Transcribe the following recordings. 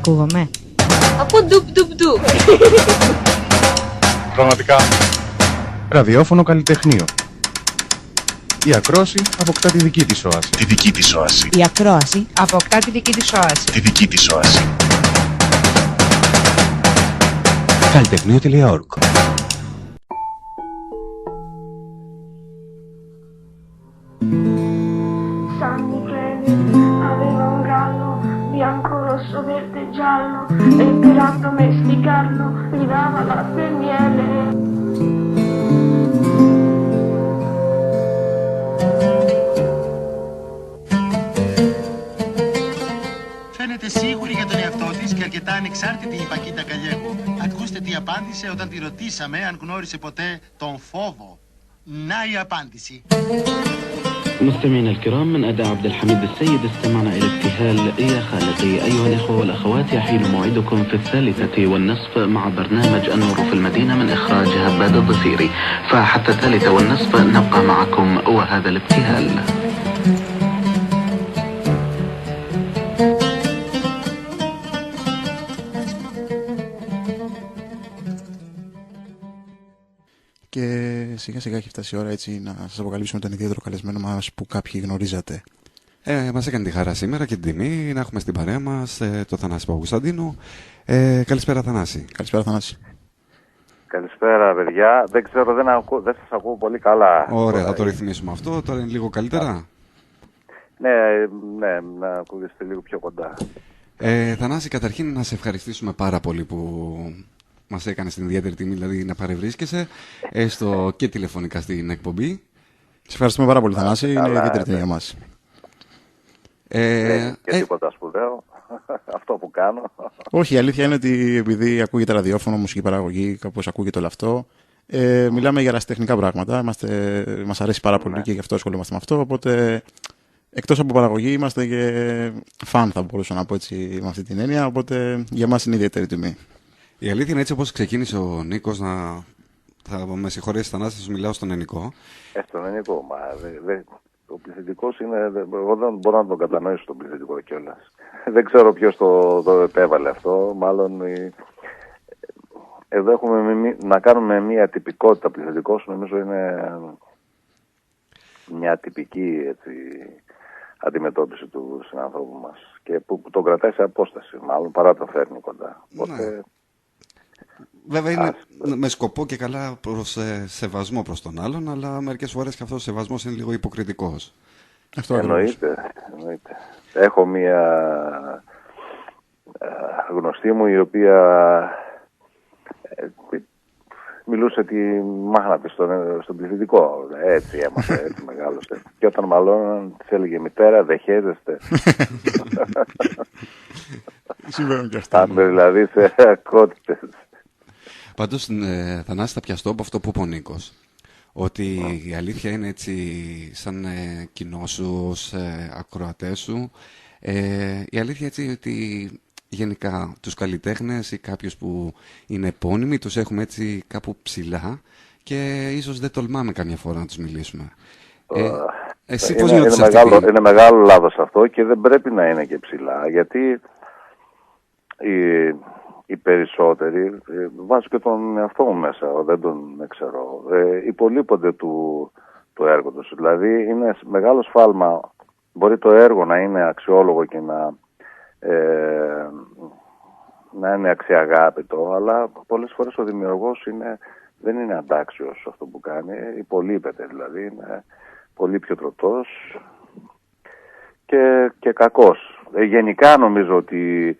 ακούγομαι? Από ντουπ ντουπ ντουπ. Πραγματικά. Ραδιόφωνο καλλιτεχνείο. Η ακρόαση αποκτά τη δική της όαση. Τη δική της όαση. Η ακρόαση αποκτά τη δική της όαση. Τη δική της όαση. Καλλιτεχνείο.org. Sanni treni, aveva un gallo, bianco, rosso, verde e giallo, e per addomesticarlo gli dava latte e miele. Φαίνεται σίγουρη για τον εαυτό της και αρκετά ανεξάρτητη η Πακίτα Καλιέχου. Ακούστε τι απάντησε όταν τη ρωτήσαμε αν γνώρισε ποτέ τον φόβο. Να η απάντηση. مستمعينا الكرام، من أداء عبد الحميد السيد استمعنا إلى ابتهال يا خالقي. أيها الإخوة والأخوات، يحين موعدكم في 3:30 مع برنامج النور في المدينة من إخراج هباد الضفيري، فحتى 3:30 نبقى معكم وهذا الابتهال. Και σιγά σιγά έχει φτάσει η ώρα έτσι να σας αποκαλύψουμε τον ιδιαίτερο καλεσμένο μας που κάποιοι γνωρίζατε. Μας έκανε τη χαρά σήμερα και την τιμή να έχουμε στην παρέα μας τον Θανάση Παπακοσταντίνου. Καλησπέρα Θανάση. Καλησπέρα Θανάση. Καλησπέρα παιδιά. Δεν ξέρω, δεν σας ακούω πολύ καλά. Ωραία, θα το ρυθμίσουμε αυτό. Τώρα είναι λίγο καλύτερα. Ναι, να ακούγεστε λίγο πιο κοντά. Θανάση, καταρχήν να σε ευχαριστήσουμε πάρα πολύ που μας έκανε την ιδιαίτερη τιμή, δηλαδή να παρευρίσκεσαι, έστω και τηλεφωνικά στην εκπομπή. Σε ευχαριστούμε πάρα πολύ Θανάση, είναι ιδιαίτερη τιμή για μας. Και τίποτα σπουδαίο, αυτό που κάνω. Όχι, η αλήθεια είναι ότι επειδή ακούγεται ραδιόφωνο, μουσική παραγωγή, κάπως ακούγεται όλο αυτό, μιλάμε για ερασιτεχνικά πράγματα, μας αρέσει πάρα πολύ και γι' αυτό ασχολούμαστε με αυτό, οπότε εκτός από παραγωγή είμαστε και φαν, θα μπορούσα να πω έτσι με αυτή την έννοια, οπότε για μας είναι ιδιαίτερη τιμή. Η αλήθεια είναι έτσι όπως ξεκίνησε ο Νίκος θα με συγχωρέσει Θανάση, σου μιλάω στον Ενικό. Στον Ενικό, μα ο πληθυντικός είναι, εγώ δεν μπορώ να τον κατανοήσω τον πληθυντικό κιόλας. Δεν ξέρω ποιος το επέβαλε αυτό, μάλλον εδώ έχουμε να κάνουμε μια τυπικότητα. Πληθυντικός νομίζω είναι μια τυπική έτσι, αντιμετώπιση του συνανθρώπου μας και που τον κρατάει σε απόσταση, μάλλον παρά το φέρνει κοντά. Οπότε, βέβαια είναι με σκοπό και καλά προς σεβασμό προς τον άλλον, αλλά μερικές φορές και αυτός ο σεβασμός είναι λίγο υποκριτικός. Εννοείται. Έχω μία γνωστή μου η οποία μιλούσε τη μάχνα στον πληθυντικό. Έτσι έμαθε, έτσι μεγάλωσε. Και όταν μαλώναν της έλεγε μητέρα, δεν χαίρεστε. Συμβαίνουν και αυτά. Δηλαδή σε ακότητες. Πάντως, Θανάση, θα πιαστώ από αυτό που είπε ο Νίκος. Ότι η αλήθεια είναι έτσι, σαν κοινό σου, ως ακροατές σου, η αλήθεια έτσι ότι γενικά τους καλλιτέχνες ή κάποιους που είναι επώνυμοι τους έχουμε έτσι κάπου ψηλά και ίσως δεν τολμάμε καμιά φορά να τους μιλήσουμε. Εσύ πώς νιώθεις αυτή? Είναι μεγάλο λάθος αυτό και δεν πρέπει να είναι και ψηλά, γιατί οι περισσότεροι, βάζω και τον εαυτό μου μέσα, δεν τον ξέρω, υπολείπονται του έργου τους. Δηλαδή είναι μεγάλο σφάλμα, μπορεί το έργο να είναι αξιόλογο και να είναι αξιαγάπητο, αλλά πολλές φορές ο δημιουργός δεν είναι αντάξιος αυτό που κάνει, υπολείπεται δηλαδή, είναι πολύ πιο τροτός και κακός. Γενικά νομίζω ότι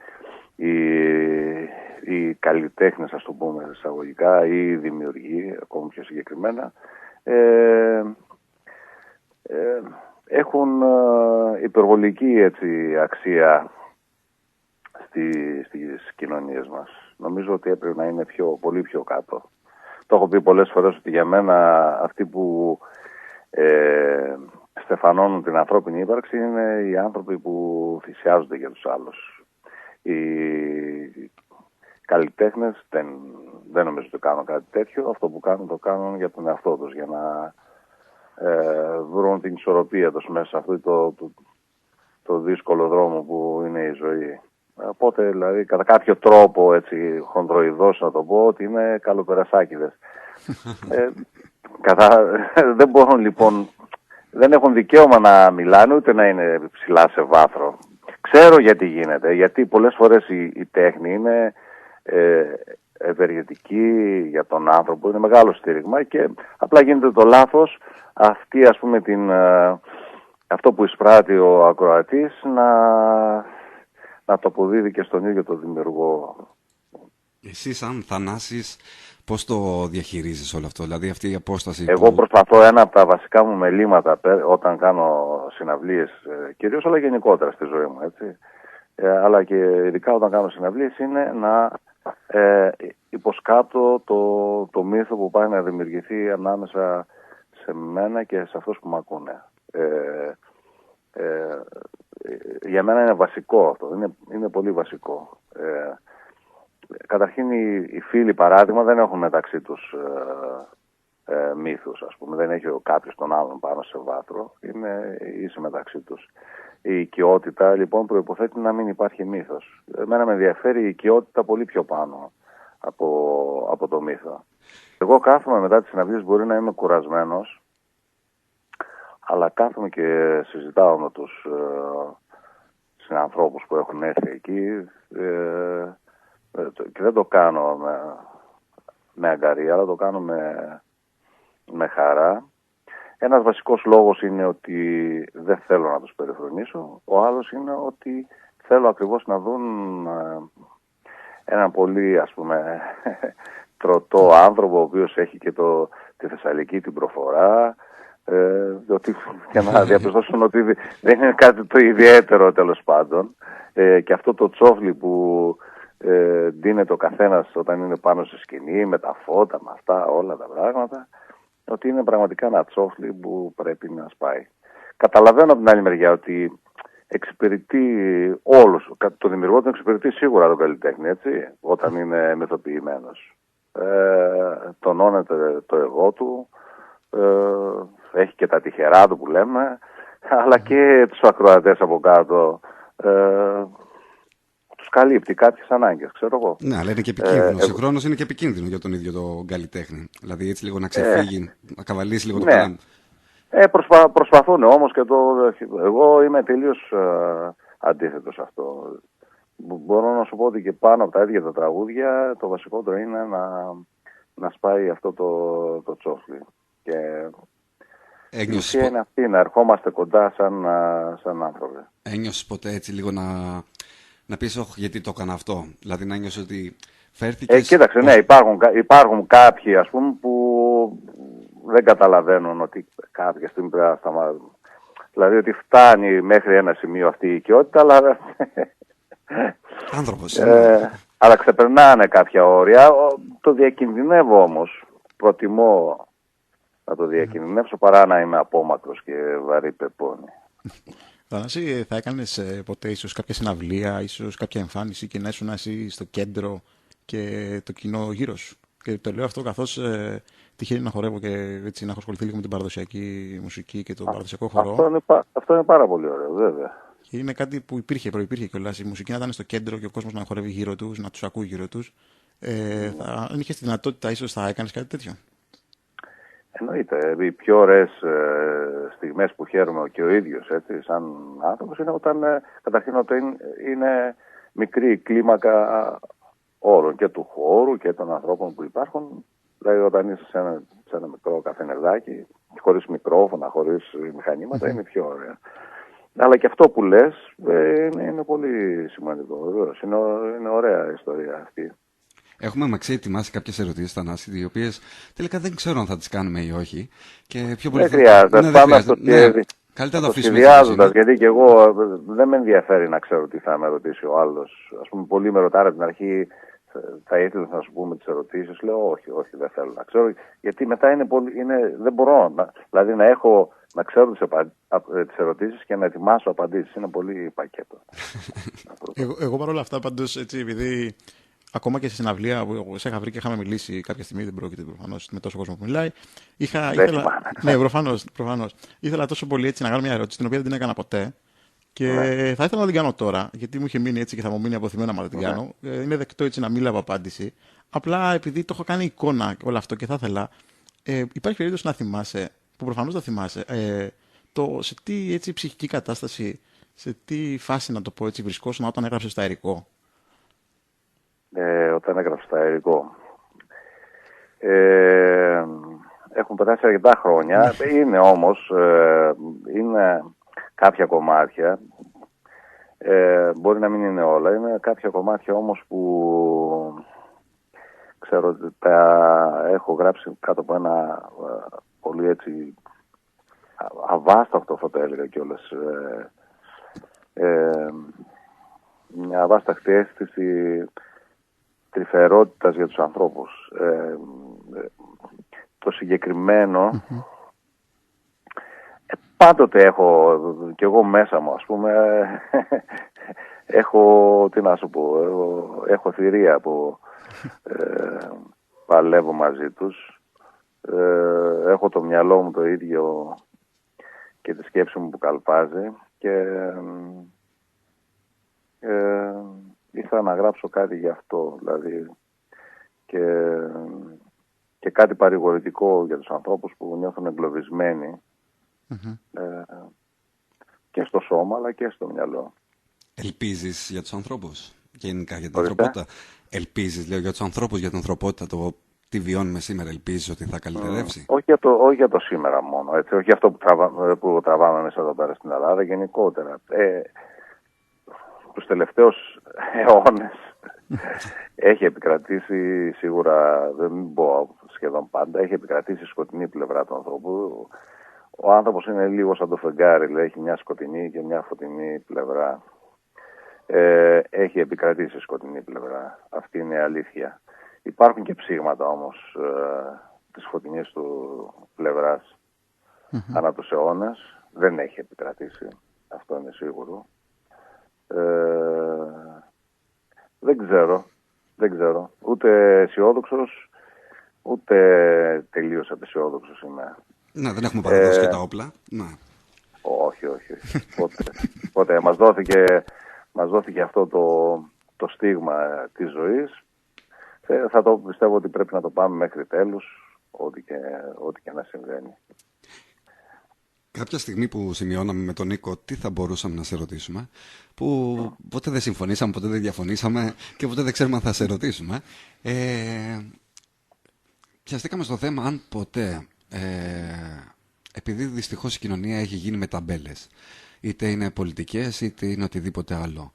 οι καλλιτέχνες, ας το πούμε εισαγωγικά, ή οι δημιουργοί, ακόμη πιο συγκεκριμένα, έχουν υπερβολική έτσι, αξία στις κοινωνίες μας. Νομίζω ότι έπρεπε να είναι πολύ πιο κάτω. Το έχω πει πολλές φορές ότι για μένα αυτοί που στεφανώνουν την ανθρώπινη ύπαρξη είναι οι άνθρωποι που θυσιάζονται για τους άλλους. Οι καλλιτέχνες δεν νομίζω ότι κάνουν κάτι τέτοιο. Αυτό που κάνουν το κάνουν για τον εαυτό τους, για να βρουν την ισορροπία τους μέσα σε αυτό το δύσκολο δρόμο που είναι η ζωή. Οπότε, δηλαδή, κατά κάποιο τρόπο, έτσι, χονδροειδώς να το πω, ότι είναι καλοπερασάκηδες. Δεν μπορούν, λοιπόν, δεν έχουν δικαίωμα να μιλάνε, ούτε να είναι ψηλά σε βάθρο. Ξέρω γιατί γίνεται, γιατί πολλές φορές η τέχνη είναι ευεργετική για τον άνθρωπο, είναι μεγάλο στήριγμα και απλά γίνεται το λάθος αυτή, ας πούμε, αυτό που εισπράττει ο ακροατής να το αποδίδει και στον ίδιο το δημιουργό. Εσύ σαν Θανάσης πώς το διαχειρίζεις όλο αυτό, δηλαδή αυτή η απόσταση? Εγώ προσπαθώ, ένα από τα βασικά μου μελήματα όταν κάνω συναυλίες, κυρίως, αλλά γενικότερα στη ζωή μου, έτσι, αλλά και ειδικά όταν κάνω συναυλίες, είναι να υποσκάπτω το μύθο που πάει να δημιουργηθεί ανάμεσα σε μένα και σε αυτούς που με ακούνε. Για μένα είναι βασικό αυτό, είναι πολύ βασικό. Καταρχήν οι φίλοι, παράδειγμα, δεν έχουν μεταξύ τους μύθους, ας πούμε. Δεν έχει κάποιος τον άλλον πάνω σε βάθρο, είναι ίσοι μεταξύ τους. Η οικειότητα, λοιπόν, προϋποθέτει να μην υπάρχει μύθος. Εμένα με ενδιαφέρει η οικειότητα πολύ πιο πάνω από το μύθο. Εγώ κάθομαι μετά τις συναυλίες, μπορεί να είμαι κουρασμένος, αλλά κάθομαι και συζητάω με τους συνανθρώπους που έχουν έρθει εκεί και δεν το κάνω με αγκαρία, αλλά το κάνω με χαρά. Ένας βασικός λόγος είναι ότι δεν θέλω να τους περιφρονήσω. Ο άλλος είναι ότι θέλω ακριβώς να δουν έναν πολύ, ας πούμε, τροτό άνθρωπο, ο οποίος έχει και τη Θεσσαλική την προφορά, και να διαπιστώσουν ότι δεν είναι κάτι το ιδιαίτερο, τέλος πάντων, και αυτό το τσόφλι που ντύνεται ο καθένας όταν είναι πάνω στη σκηνή, με τα φώτα, με αυτά όλα τα πράγματα, ότι είναι πραγματικά ένα τσόφλι που πρέπει να σπάει. Καταλαβαίνω από την άλλη μεριά ότι εξυπηρετεί όλους, το δημιουργό τον εξυπηρετεί σίγουρα τον καλλιτέχνη, έτσι, όταν είναι μυθοποιημένος. Τονώνεται το εγώ του, έχει και τα τυχερά του που λέμε, αλλά και τους ακροατές από κάτω, τους καλύπτει κάποιες ανάγκες, ξέρω εγώ. Ναι, αλλά είναι και επικίνδυνο. Συγχρόνως είναι και επικίνδυνο για τον ίδιο τον καλλιτέχνη. Δηλαδή έτσι λίγο να ξεφύγει, να καβαλήσει λίγο το πράγμα. Προσπαθούν όμως και εγώ είμαι τελείως αντίθετος σε αυτό. Μπορώ να σου πω ότι και πάνω από τα ίδια τα τραγούδια το βασικότερο είναι να σπάει αυτό το τσόφλι. Και η ουσία είναι αυτή, να ερχόμαστε κοντά σαν άνθρωποι. Ένιωσες ποτέ έτσι λίγο να πεις όχι γιατί το έκανα αυτό? Δηλαδή να νιώσεις ότι φέρθηκες... Κοίταξε, ναι, υπάρχουν κάποιοι, ας πούμε, που δεν καταλαβαίνουν ότι κάποια στιγμή πρέπει να σταματήσουν. Δηλαδή ότι φτάνει μέχρι ένα σημείο αυτή η οικειότητα, αλλά... Άνθρωπος. Αλλά ξεπερνάνε κάποια όρια. Το διακινδυνεύω όμως. Προτιμώ να το διακινδυνεύσω παρά να είμαι απόμακρος και βαρύ πεπόνι. Θανάση, θα έκανες ποτέ ίσως κάποια συναυλία, ίσως κάποια εμφάνιση και να ήσουν εσύ στο κέντρο και το κοινό γύρω σου? Και το λέω αυτό καθώς τυχαίνει να χορεύω και έτσι να έχω ασχοληθεί λίγο με την παραδοσιακή μουσική και τον παραδοσιακό χορό. Αυτό είναι πάρα πολύ ωραίο, βέβαια. Και είναι κάτι που προϋπήρχε κιόλας. Η μουσική να ήταν στο κέντρο και ο κόσμος να χορεύει γύρω τους, να τους ακούει γύρω τους. Αν είχες τη δυνατότητα, ίσως θα έκανες κάτι τέτοιο? Εννοείται. Οι πιο ωραίες στιγμές που χαίρομαι και ο ίδιος, έτσι, σαν άνθρωπος, είναι όταν καταρχήν όταν είναι μικρή η κλίμακα όλων, και του χώρου και των ανθρώπων που υπάρχουν. Δηλαδή όταν είσαι σε ένα μικρό καφενεδάκι, χωρίς μικρόφωνα, χωρίς μηχανήματα, είναι πιο ωραία. Αλλά και αυτό που λες είναι πολύ σημαντικό, βεβαίως. Είναι ωραία η ιστορία αυτή. Έχουμε ετοιμάσει κάποιες ερωτήσεις, Θανάση, οι οποίες τελικά δεν ξέρω αν θα τις κάνουμε ή όχι. Και πιο πολύ δεν χρειάζεται. Πάμε στο καλύτερα να το αφήσουμε. Σχεδιάζοντας, γιατί και εγώ δεν με ενδιαφέρει να ξέρω τι θα με ρωτήσει ο άλλος. Ας πούμε, πολλοί με ρωτάνε από την αρχή, θα ήθελα να σου πούμε τις ερωτήσεις. Λέω όχι, δεν θέλω να ξέρω. Γιατί μετά δεν μπορώ. Δηλαδή να ξέρω τις ερωτήσεις και να ετοιμάσω απαντήσεις. Είναι πολύ πακέτο. Εγώ παρόλα αυτά, πάντως, έτσι, επειδή ακόμα και σε συναυλία που σε είχα βρει και είχαμε μιλήσει κάποια στιγμή, δεν πρόκειται προφανώς με τόσο κόσμο που μιλάει. Ναι, προφανώς. Ήθελα τόσο πολύ έτσι να κάνω μια ερώτηση, την οποία δεν την έκανα ποτέ. Και θα ήθελα να την κάνω τώρα, γιατί μου είχε μείνει έτσι και θα μου μείνει αποθυμένα να την κάνω. Είναι δεκτό έτσι να μην λάβω απάντηση. Απλά επειδή το έχω κάνει εικόνα όλο αυτό και θα ήθελα, υπάρχει περίπτωση να θυμάσαι, που προφανώς θα θυμάσαι, σε τι έτσι, ψυχική κατάσταση, σε τι φάση να το πω έτσι, βρισκόσουν όταν έγραψες το αερικό. Όταν έγραψες το αερικό. Έχουν περάσει αρκετά χρόνια. Είναι όμως, είναι κάποια κομμάτια, μπορεί να μην είναι όλα, είναι κάποια κομμάτια όμως που ξέρω ότι τα έχω γράψει κάτω από ένα πολύ έτσι αβάσταχτο, θα το έλεγα κιόλας, μια αβάσταχτη αίσθηση τρυφερότητας για τους ανθρώπους. Το συγκεκριμένο πάντοτε έχω κι εγώ μέσα μου, ας πούμε, έχω, τι να σου πω, έχω θηρία που παλεύω μαζί τους, έχω το μυαλό μου το ίδιο και τη σκέψη μου που καλπάζει και ήθελα να γράψω κάτι γι' αυτό, δηλαδή, και κάτι παρηγορητικό για τους ανθρώπους που νιώθουν εγκλωβισμένοι και στο σώμα αλλά και στο μυαλό. Ελπίζεις για τους ανθρώπους και γενικά για την ανθρωπότητα? Ελπίζεις, λέω, για τους ανθρώπους, για την ανθρωπότητα, τι βιώνουμε σήμερα, ελπίζεις ότι θα καλυτερεύσει? Όχι για το σήμερα μόνο, έτσι, όχι αυτό που τραβάμε μέσα εδώ πέρα στην Ελλάδα, γενικότερα. Τους τελευταίους αιώνες έχει επικρατήσει, σίγουρα δεν πω σχεδόν πάντα, έχει επικρατήσει η σκοτεινή πλευρά του ανθρώπου. Ο άνθρωπος είναι λίγο σαν το φεγγάρι, λέει, έχει μια σκοτεινή και μια φωτεινή πλευρά. Έχει επικρατήσει η σκοτεινή πλευρά. Αυτή είναι η αλήθεια. Υπάρχουν και ψήγματα όμως της φωτεινής του πλευράς ανά τους αιώνες. Δεν έχει επικρατήσει. Αυτό είναι σίγουρο. Δεν ξέρω. Ούτε αισιόδοξος, ούτε τελείως απαισιόδοξος είμαι. Ναι, δεν έχουμε παραδώσει και τα όπλα. Ναι. Όχι. Ποτέ. Μας δόθηκε αυτό το στίγμα της ζωής. Θα το πιστεύω ότι πρέπει να το πάμε μέχρι τέλους, ό,τι και να συμβαίνει. Κάποια στιγμή που σημειώναμε με τον Νίκο τι θα μπορούσαμε να σε ρωτήσουμε, που ποτέ δεν συμφωνήσαμε, ποτέ δεν διαφωνήσαμε και ποτέ δεν ξέρουμε αν θα σε ρωτήσουμε, πιαστήκαμε στο θέμα αν ποτέ, επειδή δυστυχώς η κοινωνία έχει γίνει με ταμπέλες, είτε είναι πολιτικές είτε είναι οτιδήποτε άλλο,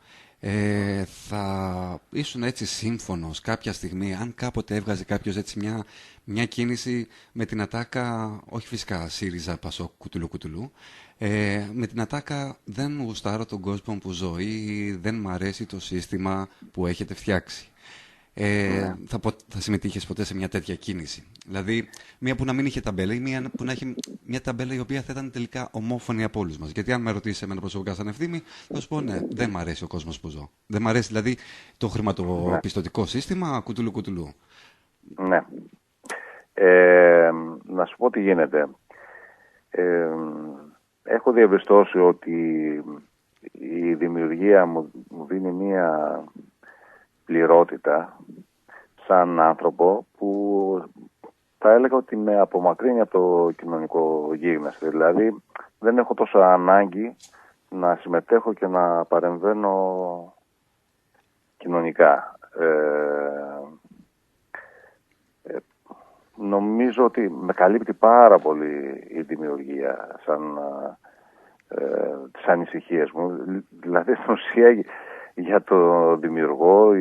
θα ήσουν έτσι σύμφωνος κάποια στιγμή αν κάποτε έβγαζε κάποιος έτσι μια κίνηση με την ατάκα, όχι φυσικά ΣΥΡΙΖΑ, ΠΑΣΟΚ, κουτουλού, με την ατάκα δεν γουστάρω τον κόσμο που ζω ή δεν μ' αρέσει το σύστημα που έχετε φτιάξει. Θα συμμετείχες ποτέ σε μια τέτοια κίνηση? Δηλαδή, μία που να μην είχε ταμπέλα ή μία που να έχει μια ταμπέλα η οποία θα ήταν τελικά ομόφωνη από όλους μας. Γιατί αν με ρωτήσεις εμένα προσωπικά σαν Ευθύμη, θα σου πω ναι, δεν μ' αρέσει ο κόσμος που ζω. Δεν μ' αρέσει δηλαδή το χρηματοπιστωτικό σύστημα κουτουλού. Ναι. Να σου πω τι γίνεται. Έχω διαπιστώσει ότι η δημιουργία μου δίνει μία πληρότητα σαν άνθρωπο που θα έλεγα ότι με απομακρύνει από το κοινωνικό γίγνεσθε. Δηλαδή δεν έχω τόσο ανάγκη να συμμετέχω και να παρεμβαίνω κοινωνικά. Νομίζω ότι με καλύπτει πάρα πολύ η δημιουργία σαν τις ανησυχίες μου. Δηλαδή στην ουσία για το δημιουργό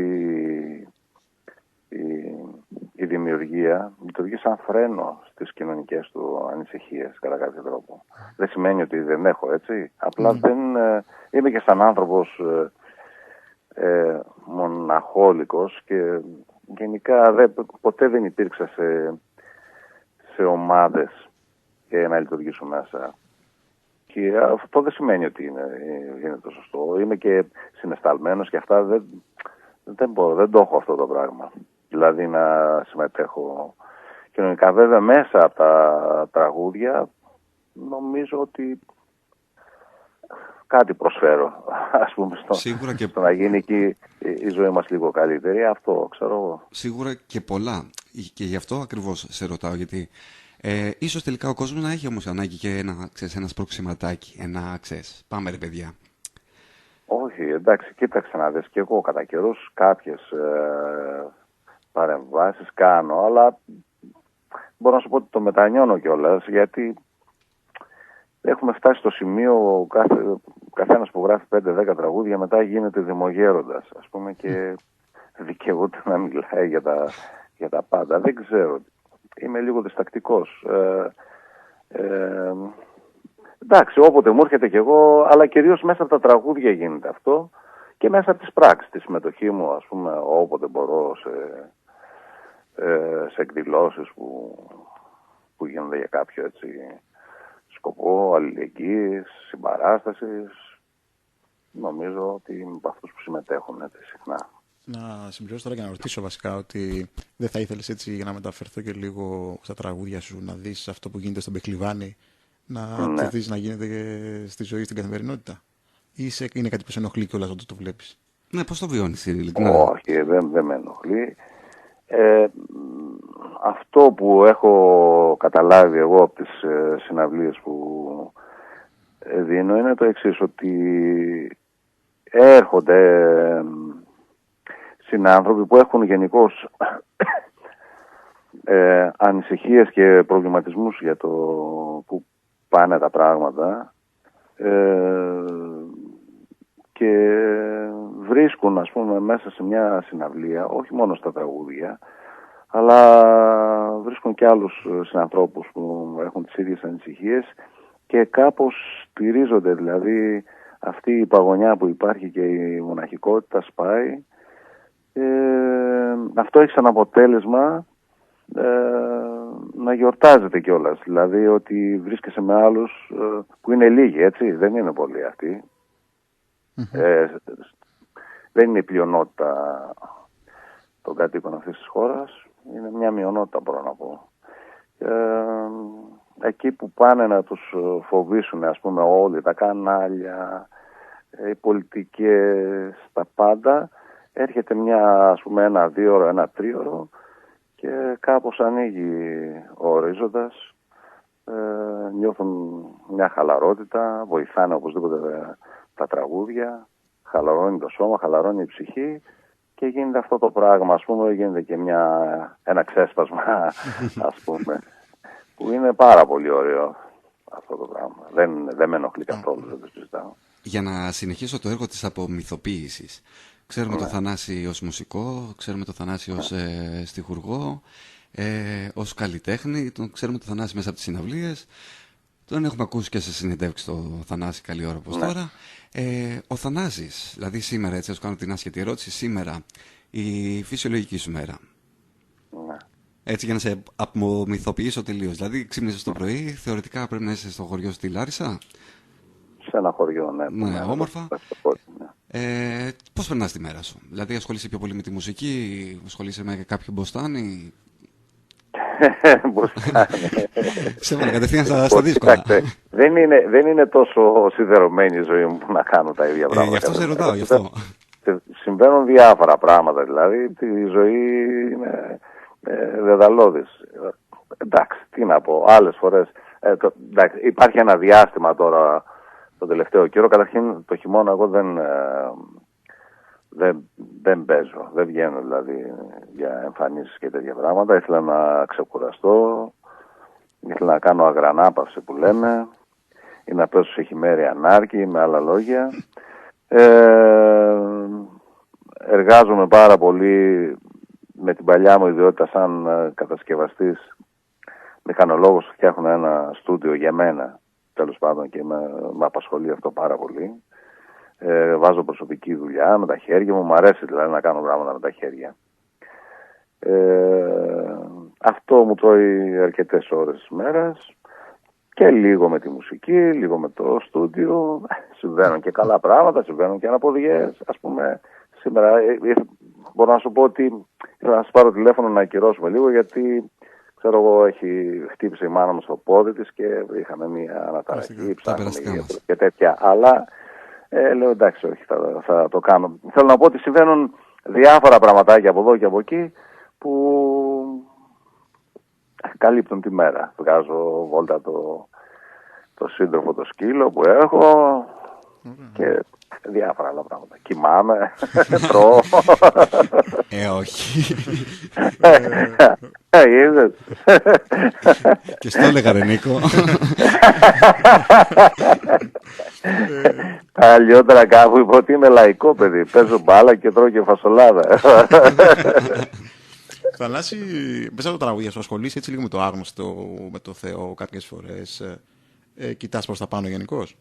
η δημιουργία λειτουργεί σαν φρένο στις κοινωνικές του ανησυχίες κατά κάποιο τρόπο. Δεν σημαίνει ότι δεν έχω, έτσι. Απλά δεν είμαι και σαν άνθρωπος μοναχόλικος και γενικά ποτέ δεν υπήρξα σε ομάδες και να λειτουργήσω μέσα. Και αυτό δεν σημαίνει ότι είναι το σωστό. Είμαι και συναισθαλμένος και αυτά δεν το έχω αυτό το πράγμα. Δηλαδή να συμμετέχω κοινωνικά. Βέβαια μέσα από τα τραγούδια νομίζω ότι κάτι προσφέρω, ας πούμε, Σίγουρα και... στο να γίνει εκεί η ζωή μας λίγο καλύτερη. Αυτό ξέρω εγώ. Σίγουρα και πολλά. Και γι' αυτό ακριβώς σε ρωτάω, γιατί ίσως τελικά ο κόσμος να έχει όμως ανάγκη και ένα σπροξηματάκι, πάμε ρε παιδιά. Όχι, εντάξει, κοίταξε να δεις, και εγώ κατά καιρούς κάποιες παρεμβάσεις κάνω, αλλά μπορώ να σου πω ότι το μετανιώνω κιόλας, γιατί έχουμε φτάσει στο σημείο καθένας που γράφει 5-10 τραγούδια μετά γίνεται δημογέροντας, ας πούμε, και δικαιούται να μιλάει για τα πάντα. Δεν ξέρω, είμαι λίγο διστακτικός. Εντάξει, όποτε μου έρχεται κι εγώ, αλλά κυρίως μέσα από τα τραγούδια γίνεται αυτό και μέσα από τις πράξεις, τη συμμετοχή μου, ας πούμε, όποτε μπορώ σε εκδηλώσεις που γίνονται για κάποιο έτσι σκοπό, αλληλεγγύης, συμπαράστασης. Νομίζω ότι είμαι από αυτούς που συμμετέχουν έτσι συχνά. Να συμπληρώσω τώρα και να ρωτήσω βασικά ότι δεν θα ήθελες έτσι, για να μεταφερθώ και λίγο στα τραγούδια σου, να δεις αυτό που γίνεται στον Πεχλιβάνι, να το δεις να γίνεται και στη ζωή, στην καθημερινότητα? Ή είναι κάτι που σε ενοχλεί κιόλας όταν το βλέπεις? Ναι, πώς το βιώνεις, Όχι, δεν με ενοχλεί. Αυτό που έχω καταλάβει εγώ από τις συναυλίες που δίνω είναι το εξής, ότι έρχονται συνάνθρωποι που έχουν γενικώς ανησυχίες και προβληματισμούς για το που πάνε τα πράγματα και βρίσκουν, ας πούμε, μέσα σε μια συναυλία, όχι μόνο στα τραγούδια, αλλά βρίσκουν και άλλους συνανθρώπους που έχουν τις ίδιες ανησυχίες και κάπως στηρίζονται, δηλαδή αυτή η παγωνιά που υπάρχει και η μοναχικότητα σπάει. Αυτό έχει σαν αποτέλεσμα να γιορτάζεται κιόλας, δηλαδή ότι βρίσκεσαι με άλλους που είναι λίγοι, έτσι, δεν είναι πολλοί αυτοί. Δεν είναι η πλειονότητα των κατοίκων αυτής της χώρας, είναι μια μειονότητα, μπορώ να πω. Εκεί που πάνε να τους φοβήσουν, ας πούμε, όλοι, τα κανάλια, οι πολιτικές, τα πάντα, έρχεται μια, ας πούμε, 1-2ωρο, 1-3ωρο και κάπως ανοίγει ο ορίζοντας, νιώθουν μια χαλαρότητα, βοηθάνε οπωσδήποτε τα τραγούδια, χαλαρώνει το σώμα, χαλαρώνει η ψυχή και γίνεται αυτό το πράγμα, ας πούμε, γίνεται και ένα ξέσπασμα, ας πούμε, που είναι πάρα πολύ ωραίο αυτό το πράγμα. Δεν με ενοχλεί καθόλου, δεν το συζητάω. Για να συνεχίσω το έργο της απομυθοποίησης. Ξέρουμε τον Θανάση ως μουσικό, ξέρουμε τον Θανάση ως στιχουργό, ως καλλιτέχνη, ξέρουμε τον Θανάση μέσα από τις συναυλίες. Τον έχουμε ακούσει και σε συνεντεύξεις το Θανάση καλή ώρα όπως τώρα. Ο Θανάσης, δηλαδή σήμερα, έτσι, ας κάνω την άσχετη ερώτηση, σήμερα, η φυσιολογική σου μέρα. Έτσι, για να σε απομυθοποιήσω τελείως. Δηλαδή, ξύπνησες το πρωί, θεωρητικά πρέπει να είσαι στο χωριό στη Λάρισα. Σε ένα χωριό, ναι. Ναι, όμορφα. Πώς περνάς τη μέρα σου? Δηλαδή, ασχολείσαι πιο πολύ με τη μουσική, ασχολείσαι με κάποιο μποστάνι? Σε βάλω κατευθείαν στα δύσκολα. Δεν είναι τόσο σιδερωμένη η ζωή μου που να κάνω τα ίδια πράγματα. Γι' αυτό σε ρωτάω, γι' αυτό. Συμβαίνουν διάφορα πράγματα, δηλαδή η ζωή είναι δεδαλώδης. Εντάξει, τι να πω, άλλες φορές. Υπάρχει ένα διάστημα τώρα, το τελευταίο καιρό. Καταρχήν το χειμώνα εγώ δεν παίζω, δεν βγαίνω δηλαδή για εμφανίσεις και τέτοια πράγματα. Ήθελα να ξεκουραστώ, ήθελα να κάνω αγρανάπαυση που λέμε, ή να πέσω σε χειμέρια ανάρκη, με άλλα λόγια. Εργάζομαι πάρα πολύ με την παλιά μου ιδιότητα σαν κατασκευαστής, μηχανολόγος. Φτιάχνω ένα στούντιο για μένα, τέλος πάντων, και με απασχολεί αυτό πάρα πολύ. Βάζω προσωπική δουλειά με τα χέρια μου, μου αρέσει δηλαδή να κάνω πράγματα με τα χέρια. Αυτό μου τρώει αρκετές ώρες της μέρας και λίγο με τη μουσική, λίγο με το στούντιο. Συμβαίνουν και καλά πράγματα, συμβαίνουν και αναποδιές. Ας πούμε, σήμερα μπορώ να σου πω ότι ήθελα να σας πάρω τηλέφωνο να ακυρώσουμε λίγο, γιατί ξέρω εγώ, έχει χτύπησε η μάνα μου στο πόδι της και είχαμε μια αναταραχή, ψάχνουμε και τέτοια. Αλλά Λέω εντάξει, όχι, θα το κάνω. Θέλω να πω ότι συμβαίνουν διάφορα πραγματάκια από εδώ και από εκεί που καλύπτουν τη μέρα. Βγάζω βόλτα το σύντροφο το σκύλο που έχω και διάφορα άλλα πράγματα. Κοιμάμαι, τρώω. Όχι. Είδες. Και στο έλεγα ρε Νίκο. Αλλιότερα κάπου είπα ότι είμαι λαϊκό παιδί. Παίζω μπάλα και τρώω και φασολάδα. Θανάση, μέσα από τα τραγούδια σου ασχολείσαι έτσι λίγο με το άγνωστο, με το Θεό κάποιες φορές. Κοιτάς προς τα πάνω γενικώς?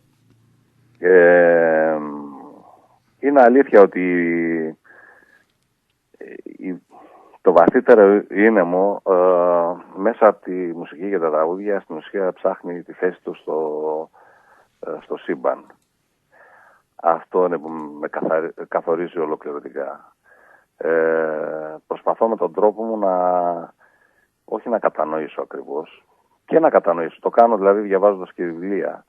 Είναι αλήθεια ότι το βαθύτερο ίνεμο μέσα από τη μουσική και τα τραγούδια στην ουσία ψάχνει τη θέση του στο σύμπαν. Αυτό είναι που με καθορίζει ολοκληρωτικά. Προσπαθώ με τον τρόπο μου όχι να κατανοήσω ακριβώς και να κατανοήσω. Το κάνω δηλαδή διαβάζοντας και βιβλία,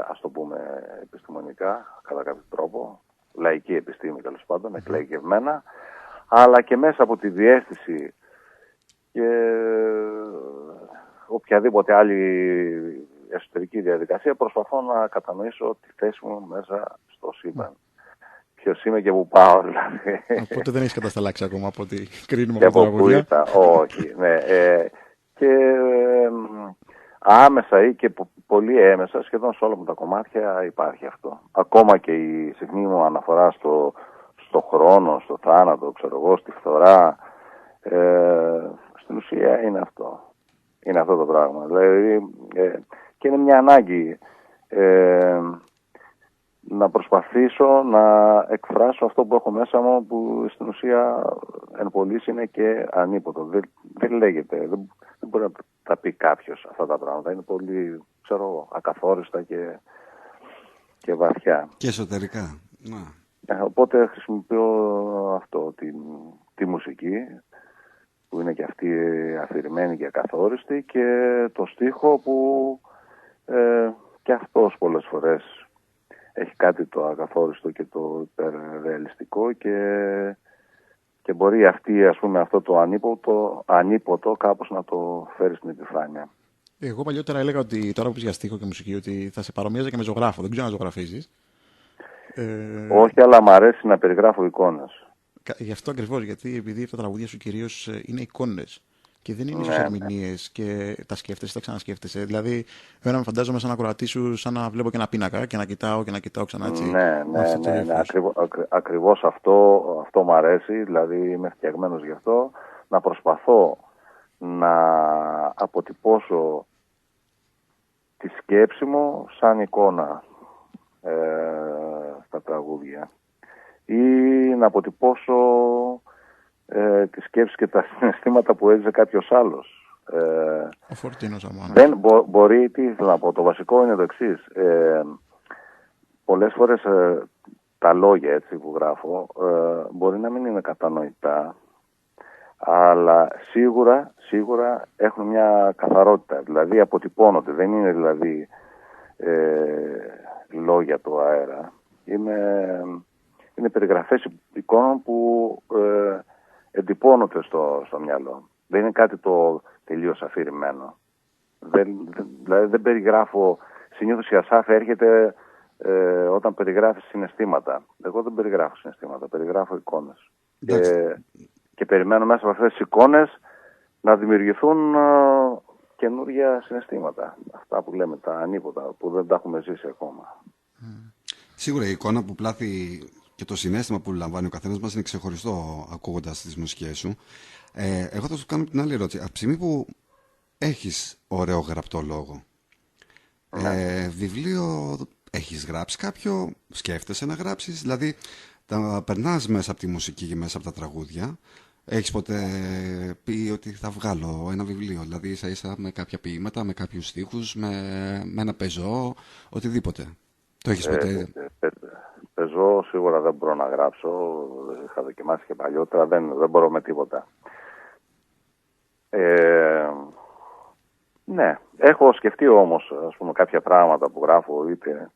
ας το πούμε επιστημονικά κατά κάποιο τρόπο, λαϊκή επιστήμη τέλος πάντων, εκλαϊκευμένα, αλλά και μέσα από τη διαίσθηση και οποιαδήποτε άλλη εσωτερική διαδικασία προσπαθώ να κατανοήσω τη θέση μου μέσα στο σύμπαν. Ποιος είμαι και που πάω δηλαδή. Οπότε δεν έχεις κατασταλάξει ακόμα από ό,τι κρίνουμε και από τα από πού τραγούδια. Όχι, ναι. Και άμεσα ή και πολύ έμεσα σχεδόν σε όλα μου τα κομμάτια υπάρχει αυτό. Ακόμα και η συχνή μου αναφορά στο χρόνο, στο θάνατο, ξέρω εγώ, στη φθορά. Στην ουσία είναι αυτό. Είναι αυτό το πράγμα. Δηλαδή, και είναι μια ανάγκη να προσπαθήσω να εκφράσω αυτό που έχω μέσα μου, που στην ουσία εν πωλής είναι και ανίποτο. Δεν λέγεται, δεν μπορεί να τα πει κάποιος αυτά τα πράγματα. Είναι πολύ, ξέρω, ακαθόριστα και βαθιά. Και εσωτερικά. Οπότε χρησιμοποιώ αυτό, τη μουσική, που είναι και αυτή αφηρημένη και ακαθόριστη, και το στίχο που και αυτός πολλές φορές έχει κάτι το ακαθόριστο και το υπερρεαλιστικό και μπορεί αυτή, ας πούμε, αυτό το ανίποτο κάπως να το φέρει στην επιφάνεια. Εγώ παλιότερα έλεγα ότι τώρα που πεις για στίχο και μουσική ότι θα σε παρομοίαζα και με ζωγράφο. Δεν ξέρω να ζωγραφίζεις. Όχι, αλλά μου αρέσει να περιγράφω εικόνες. Γι' αυτό ακριβώς, γιατί επειδή τα τραγούδια σου κυρίως είναι εικόνες και δεν είναι ίσως ερμηνείες και τα σκέφτεσαι, τα ξανασκέφτεσαι. Δηλαδή, εγώ με φαντάζομαι σαν ακροατή σου, σαν να βλέπω και ένα πίνακα και να κοιτάω ξανά έτσι. Ναι. Ακριβώς αυτό μου αρέσει, δηλαδή είμαι φτιαγμένος γι' αυτό, να προσπαθώ να αποτυπώσω τη σκέψη μου σαν εικόνα στα τραγούδια ή να αποτυπώσω τη σκέψη και τα συναισθήματα που έζησε κάποιος άλλος. Ο Φορτίνος Αμάνα. Δεν μπορεί, τι ήθελα να πω, το βασικό είναι το εξής. Πολλές φορές τα λόγια έτσι που γράφω μπορεί να μην είναι κατανοητά, αλλά σίγουρα έχουν μια καθαρότητα, δηλαδή αποτυπώνονται, δεν είναι δηλαδή λόγια του αέρα. Είναι περιγραφές εικόνων που εντυπώνονται στο μυαλό. Δεν είναι κάτι το τελείως αφηρημένο. Δηλαδή δεν περιγράφω, συνήθως η Ασάφ έρχεται όταν περιγράφει συναισθήματα. Εγώ δεν περιγράφω συναισθήματα, περιγράφω εικόνες. Και περιμένω μέσα από αυτές τις εικόνες να δημιουργηθούν καινούργια συναισθήματα. Αυτά που λέμε, τα ανίποτα, που δεν τα έχουμε ζήσει ακόμα. Σίγουρα η εικόνα που πλάθει και το συναίσθημα που λαμβάνει ο καθένας μας είναι ξεχωριστό ακούγοντας τις μουσικές σου. Εγώ θα σου κάνω την άλλη ερώτηση. Από τη στιγμή που έχεις ωραίο γραπτό λόγο, βιβλίο έχεις γράψει κάποιο, σκέφτεσαι να γράψεις, δηλαδή τα περνάς μέσα από τη μουσική και μέσα από τα τραγούδια. Έχεις ποτέ πει ότι θα βγάλω ένα βιβλίο, δηλαδή ίσα με κάποια ποίηματα, με κάποιους στίχους, με ένα πεζό, οτιδήποτε? Το έχεις ποτέ? Πεζό σίγουρα δεν μπορώ να γράψω, είχα δοκιμάσει και παλιότερα, δεν μπορώ με τίποτα. Ναι, έχω σκεφτεί όμως, ας πούμε, κάποια πράγματα που γράφω, είτε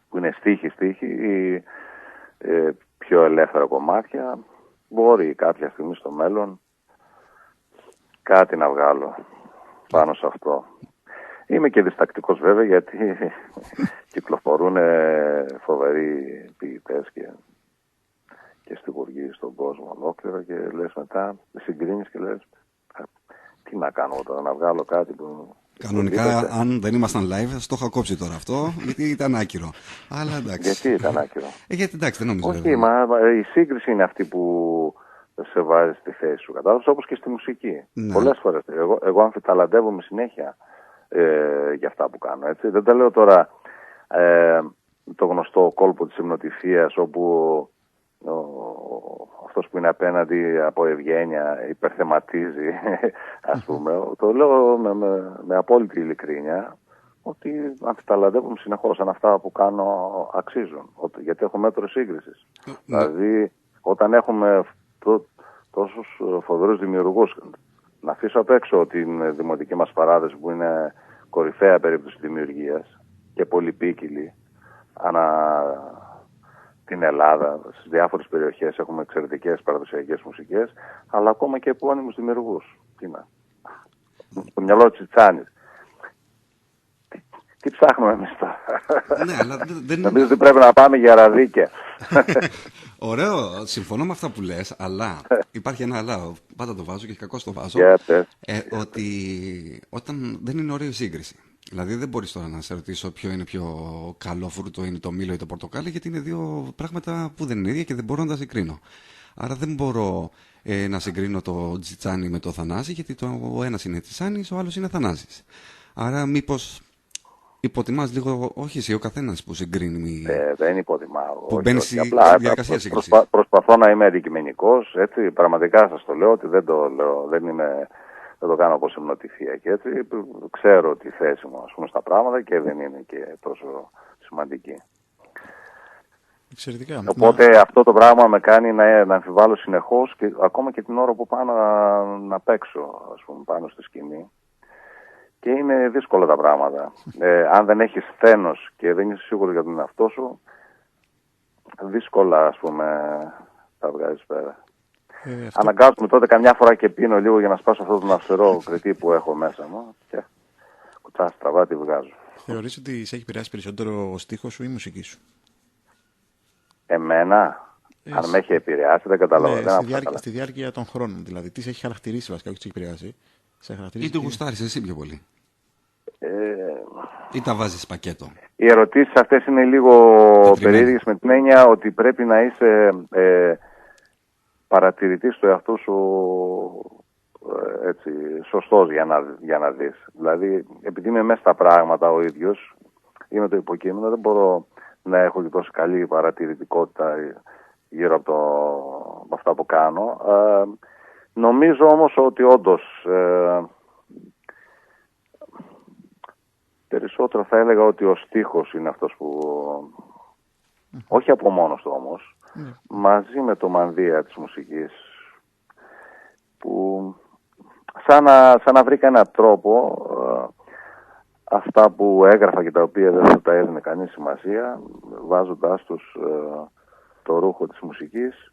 που είναι στίχη ή πιο ελεύθερα κομμάτια, μπορεί κάποια στιγμή στο μέλλον κάτι να βγάλω πάνω σε αυτό. Είμαι και διστακτικός βέβαια, γιατί κυκλοφορούν φοβεροί ποιητές και στιχουργοί στον κόσμο ολόκληρο και λες μετά, συγκρίνεις και λες τι να κάνω τώρα, να βγάλω κάτι που... Κανονικά, αν δεν ήμασταν live, θα το είχα κόψει τώρα αυτό, γιατί ήταν άκυρο. Αλλά εντάξει. Γιατί ήταν άκυρο? Γιατί εντάξει, δεν νομίζω. Όχι, η σύγκριση είναι αυτή που σε βάζει στη θέση σου, κατάλαβες, όπως και στη μουσική. Ναι. Πολλές φορές. Εγώ αμφιταλαντεύομαι συνέχεια για αυτά που κάνω, έτσι. Δεν τα λέω τώρα το γνωστό κόλπο της hypnotisίας, όπου αυτός που είναι απέναντι από ευγένεια υπερθεματίζει, ας πούμε. Το λέω με απόλυτη ειλικρίνεια, ότι αμφιταλαντεύομαι συνεχώς αν αυτά που κάνω αξίζουν, γιατί έχω μέτρο σύγκρισης. Δηλαδή, όταν έχουμε τόσους φοβερούς δημιουργούς, να αφήσω απ' έξω την δημοτική μας παράδοση που είναι κορυφαία περίπτωση δημιουργίας και πολυπίκυλη ανά την Ελλάδα, στις διάφορες περιοχές έχουμε εξαιρετικές παραδοσιακές μουσικές, αλλά ακόμα και επώνυμους δημιουργούς. Τι να, στο μυαλό της Τσάνης. Τι ψάχνουμε εμείς τώρα? Ναι, αλλά δεν... Νομίζω ότι πρέπει να πάμε για ραδίκια. Ωραίο, συμφωνώ με αυτά που λες, αλλά υπάρχει ένα αλλά, πάντα το βάζω και κακώς το βάζω, ότι όταν δεν είναι ωραία σύγκριση. Δηλαδή δεν μπορείς τώρα να σε ρωτήσω ποιο είναι πιο καλό φρούτο, είναι το μήλο ή το πορτοκάλι, γιατί είναι δύο πράγματα που δεν είναι ίδια και δεν μπορώ να τα συγκρίνω. Άρα δεν μπορώ να συγκρίνω το Τζιτσάνι με το Θανάση, γιατί ο ένας είναι Τζιτσάνης, ο άλλος είναι Θανάσης. Άρα μήπως υποτιμάς λίγο, όχι εσύ, ο καθένας που συγκρίνει. Δεν υποτιμάω. Που μπαίνει στη διαδικασία σύγκρισης. Προσπαθώ να είμαι αντικειμενικός, έτσι. Πραγματικά σας το λέω ότι δεν το λέω, δεν το κάνω όπως hypnotisία και έτσι. Ξέρω τη θέση μου, ας πούμε, στα πράγματα και δεν είναι και τόσο σημαντική. Εξαιρετικά. Οπότε αυτό το πράγμα με κάνει να αμφιβάλλω συνεχώς, και ακόμα και την ώρα που πάω να παίξω, ας πούμε, πάνω στη σκηνή. Και είναι δύσκολα τα πράγματα. Αν δεν έχεις σθένος και δεν είσαι σίγουρος για τον εαυτό σου, δύσκολα, ας πούμε, τα βγάζεις πέρα. Αναγκάζομαι τότε καμιά φορά και πίνω λίγο για να σπάσω αυτό τον αυστερό κριτή που έχω μέσα μου και κουτσά στραβά τη βγάζω. Θεωρείς ότι σε έχει επηρεάσει περισσότερο ο στίχος σου ή η μουσική σου? Εμένα, αν με έχει επηρεάσει, δεν καταλαβαίνω. Στη διάρκεια των χρόνων, δηλαδή, τι σε έχει χαρακτηρίσει βασικά, όχι τι έχει επηρεάσει? Ή το γουστάρεις εσύ πιο πολύ? Ή τα βάζεις πακέτο? Οι ερωτήσεις αυτές είναι λίγο περίεργες, με την έννοια ότι πρέπει να είσαι παρατηρητής του εαυτού σου, έτσι, σωστός για να δεις. Δηλαδή, επειδή είμαι μέσα στα πράγματα ο ίδιος, είμαι το υποκείμενο, δεν μπορώ να έχω και τόσο καλή παρατηρητικότητα γύρω από αυτά που κάνω. Νομίζω όμως ότι όντως περισσότερο θα έλεγα ότι ο στίχος είναι αυτός που, όχι από μόνος του όμως, μαζί με το μανδύα της μουσικής, που σαν να βρήκα έναν τρόπο αυτά που έγραφα και τα οποία δεν θα τα έδινε κανείς σημασία, βάζοντάς τους το ρούχο της μουσικής,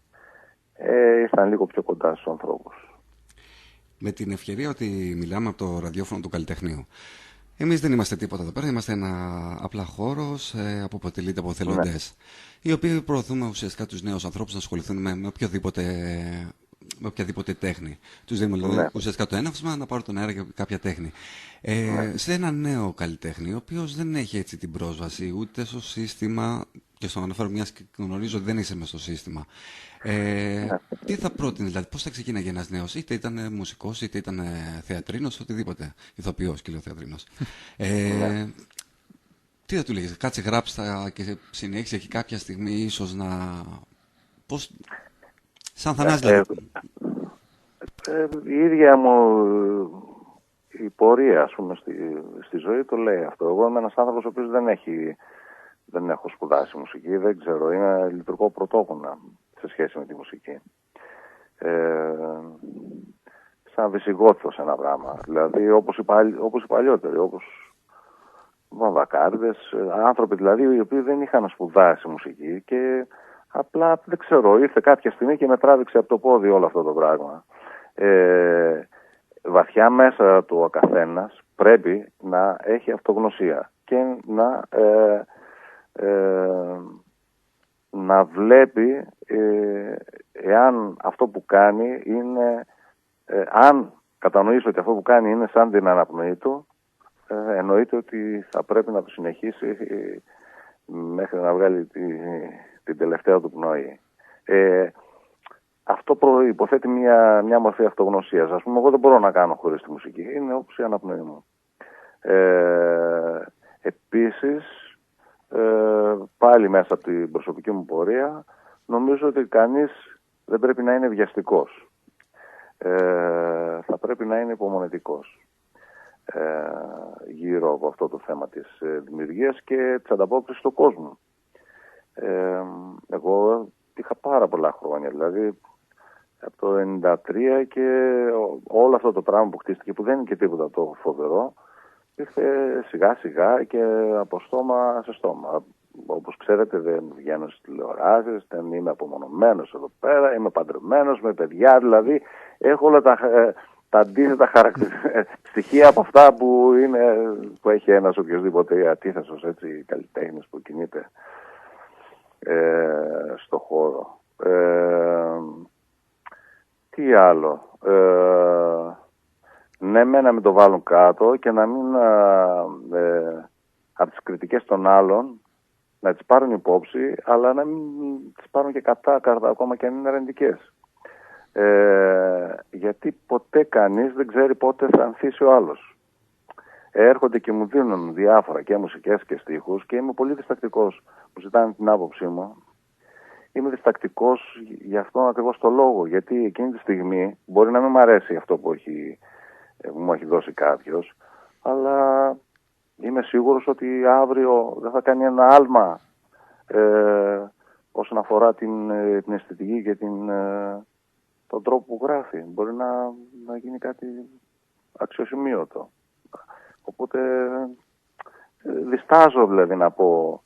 ήρθαν λίγο πιο κοντά στους ανθρώπους. Με την ευκαιρία ότι μιλάμε από το ραδιόφωνο του καλλιτεχνείου, εμείς δεν είμαστε τίποτα εδώ πέρα, είμαστε ένα απλά χώρος που αποτελείται από εθελοντές, οι οποίοι προωθούμε ουσιαστικά τους νέους ανθρώπους να ασχοληθούν με οποιαδήποτε τέχνη. Τους δίνουμε ουσιαστικά το έναυσμα να πάρουν τον αέρα για κάποια τέχνη. Σε ένα νέο καλλιτέχνη, ο οποίος δεν έχει έτσι την πρόσβαση ούτε στο σύστημα, και στο αναφέρω μιας και γνωρίζω ότι δεν είσαι μες στο σύστημα. Τι θα πρότεινε, δηλαδή, πώς θα ξεκίναγε ένας νέος, είτε ήταν μουσικός, είτε ήταν θεατρίνος, οτιδήποτε, ηθοποιός και λέω θεατρίνος. Τι θα του λέγεις, κάτσε γράψτα και συνέχισε και κάποια στιγμή ίσως να... Πώς... Σαν Θανάση, δηλαδή. Η ίδια μου η πορεία, ας πούμε, στη ζωή το λέει αυτό. Εγώ είμαι ένας άνθρωπος ο οποίος δεν έχω σπουδάσει μουσική, δεν ξέρω, είναι λειτουργικό πρωτόκολλα σε σχέση με τη μουσική. Σαν Βυσιγόθος ένα πράγμα, δηλαδή όπως οι παλιότεροι, όπως βαμβακάρδες, άνθρωποι δηλαδή οι οποίοι δεν είχαν σπουδάσει μουσική και απλά δεν ξέρω, ήρθε κάποια στιγμή και με τράβηξε από το πόδι όλο αυτό το πράγμα. Βαθιά μέσα του ο καθένας πρέπει να έχει αυτογνωσία και να βλέπει εάν αυτό που κάνει είναι, αν κατανοήσει ότι αυτό που κάνει είναι σαν την αναπνοή του, εννοείται ότι θα πρέπει να το συνεχίσει μέχρι να βγάλει την τελευταία του πνοή. Αυτό υποθέτει μια μορφή αυτογνωσίας. Ας πούμε, εγώ δεν μπορώ να κάνω χωρίς τη μουσική. Είναι όπως η αναπνοή μου. Επίσης, πάλι μέσα από την προσωπική μου πορεία, νομίζω ότι κανείς δεν πρέπει να είναι βιαστικός. Θα πρέπει να είναι υπομονετικός γύρω από αυτό το θέμα της δημιουργίας και της ανταπόκρισης του κόσμου. Εγώ είχα πάρα πολλά χρόνια, δηλαδή από το 1993 και όλο αυτό το πράγμα που χτίστηκε, που δεν είναι και τίποτα το φοβερό, ήρθε σιγά σιγά και από στόμα σε στόμα. Όπως ξέρετε, δεν βγαίνω στις τηλεοράσεις, δεν είμαι απομονωμένος εδώ πέρα, είμαι παντρεμένος με παιδιά, δηλαδή έχω όλα τα αντίθετα στοιχεία από αυτά που έχει ένας οποιοσδήποτε αντίθεσος καλλιτέχνης που κινείται στο χώρο. Τι άλλο. Ναι, να μην το βάλουν κάτω και να μην από τις κριτικές των άλλων να τις πάρουν υπόψη, αλλά να μην τις πάρουν και κατά ακόμα και αν είναι αρνητικές. Γιατί ποτέ κανείς δεν ξέρει πότε θα ανθίσει ο άλλος. Έρχονται και μου δίνουν διάφορα και μουσικές και στίχους και είμαι πολύ διστακτικός. Μου ζητάνε την άποψή μου. Είμαι διστακτικός για αυτόν ακριβώς το λόγο. Γιατί εκείνη τη στιγμή μπορεί να μην μου αρέσει αυτό που μου έχει δώσει κάποιος, αλλά είμαι σίγουρος ότι αύριο δεν θα κάνει ένα άλμα όσον αφορά την αισθητική και τον τρόπο που γράφει. Μπορεί να γίνει κάτι αξιοσημείωτο. Οπότε διστάζω δηλαδή να πω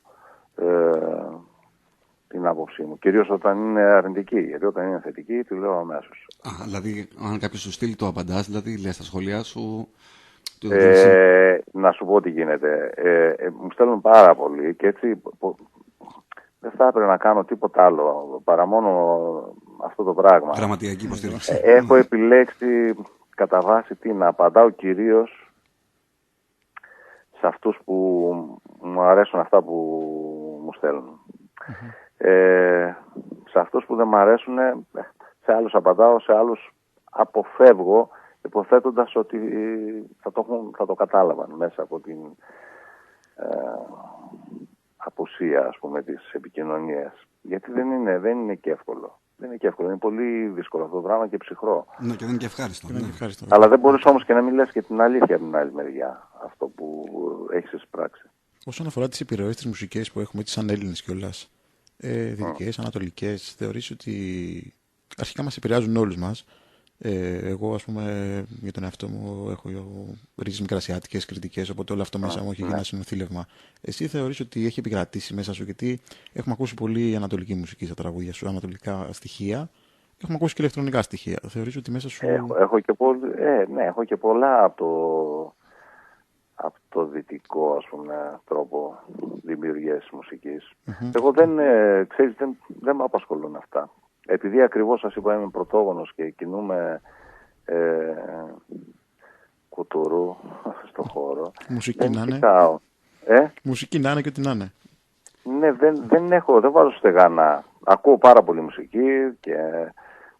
την άποψή μου. Κυρίως όταν είναι αρνητική. Γιατί όταν είναι θετική τη λέω αμέσως. Δηλαδή αν κάποιος σου στείλει το απαντάς, δηλαδή λες τα σχόλιά σου... Να σου πω τι γίνεται. Μου στέλνουν πάρα πολύ και έτσι δεν θα έπρεπε να κάνω τίποτα άλλο παρά μόνο αυτό το πράγμα. Γραμματιακή υποστήριξη. Έχω επιλέξει κατά βάση να απαντάω κυρίως σε αυτούς που μου αρέσουν αυτά που μου στέλνουν. Σε αυτούς που δεν μου αρέσουν, σε άλλους απαντάω, σε άλλους αποφεύγω, υποθέτοντας ότι θα το κατάλαβαν μέσα από την απουσία, ας πούμε, της επικοινωνίας. Γιατί δεν είναι και εύκολο. Δεν είναι και εύκολο. Είναι πολύ δύσκολο αυτό το πράγμα και ψυχρό. Ναι, και δεν είναι και ευχάριστο. Αλλά δεν μπορείς όμως και να μην λες και την αλήθεια από την άλλη μεριά. Αυτό που έχεις εισπράξει. Όσον αφορά τις επιρροές της μουσικής που έχουμε, σαν Έλληνες κιόλας, δυτικές, ανατολικές, θεωρείς ότι αρχικά μας επηρεάζουν όλους μας. Εγώ, ας πούμε, για τον εαυτό μου έχω ρίζες μικρασιάτικες, κριτικές, οπότε όλο αυτό μέσα μου έχει γίνει ένα συνοθήλευμα. Εσύ θεωρείς ότι έχει επικρατήσει μέσα σου, γιατί έχουμε ακούσει πολύ ανατολική μουσική στα τραγούδια σου, ανατολικά στοιχεία, έχουμε ακούσει και ηλεκτρονικά στοιχεία. Θεωρείς ότι μέσα σου... Έχω και πολλά από το δυτικό, ας πούμε, τρόπο δημιουργίας μουσικής. Εγώ δεν με απασχολούν αυτά. Επειδή ακριβώς σας είπα είμαι πρωτόγονος και κινούμε κουτουρού στο χώρο. Μουσική να είναι. Μουσική να είναι και ό,τι να είναι. Ναι, δεν βάζω στεγάνα. Ακούω πάρα πολύ μουσική και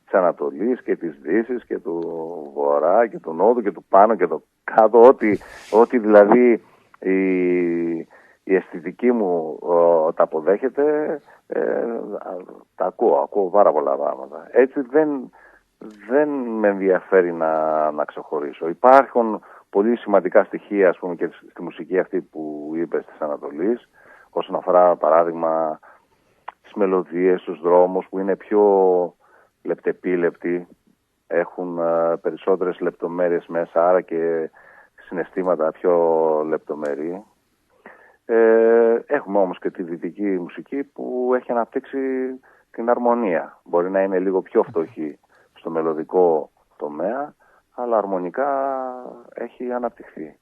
της Ανατολής και της Δύσης και του Βορρά και του Νότου και του Πάνω και του Κάτω. Ό,τι δηλαδή η αισθητική μου τα αποδέχεται, τα ακούω πάρα πολλά πράγματα. Έτσι δεν με ενδιαφέρει να ξεχωρίσω. Υπάρχουν πολύ σημαντικά στοιχεία, ας πούμε, και στη μουσική αυτή που είπες της Ανατολής, όσον αφορά παράδειγμα τις μελωδίες, τους δρόμους που είναι πιο λεπτεπίλεπτοι, έχουν περισσότερες λεπτομέρειες μέσα, άρα και συναισθήματα πιο λεπτομερή. Έχουμε όμως και τη δυτική μουσική που έχει αναπτύξει την αρμονία. Μπορεί να είναι λίγο πιο φτωχή στο μελωδικό τομέα, αλλά αρμονικά έχει αναπτυχθεί.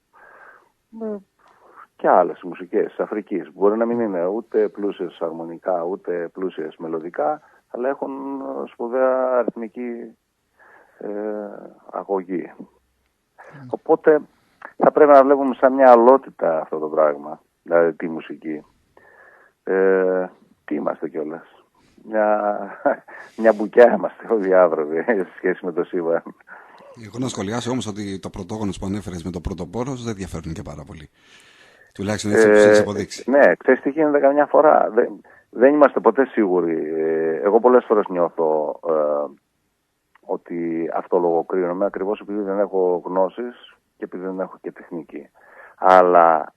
Και άλλες μουσικές της Αφρικής. Μπορεί να μην είναι ούτε πλούσιες αρμονικά, ούτε πλούσιες μελωδικά, αλλά έχουν σπουδαία αριθμική αγωγή. Οπότε θα πρέπει να βλέπουμε σαν μια αλότητα αυτό το πράγμα, δηλαδή τη μουσική. Τι είμαστε κιόλας. Μια μπουκιά είμαστε όλοι οι άνθρωποι σε σχέση με το σύμπαν. Εγώ να σχολιάσω όμως ότι το πρωτόγονος που ανέφερες με το πρωτοπόρος δεν διαφέρουν και πάρα πολύ. Τουλάχιστον έτσι όπως έχεις αποδείξει. Ναι, ξέρεις τι γίνεται καμιά φορά. Δεν είμαστε ποτέ σίγουροι. Εγώ πολλές φορές νιώθω ότι αυτό λογοκρίνομαι ακριβώς επειδή δεν έχω γνώσεις και επειδή δεν έχω και τεχνική. Αλλά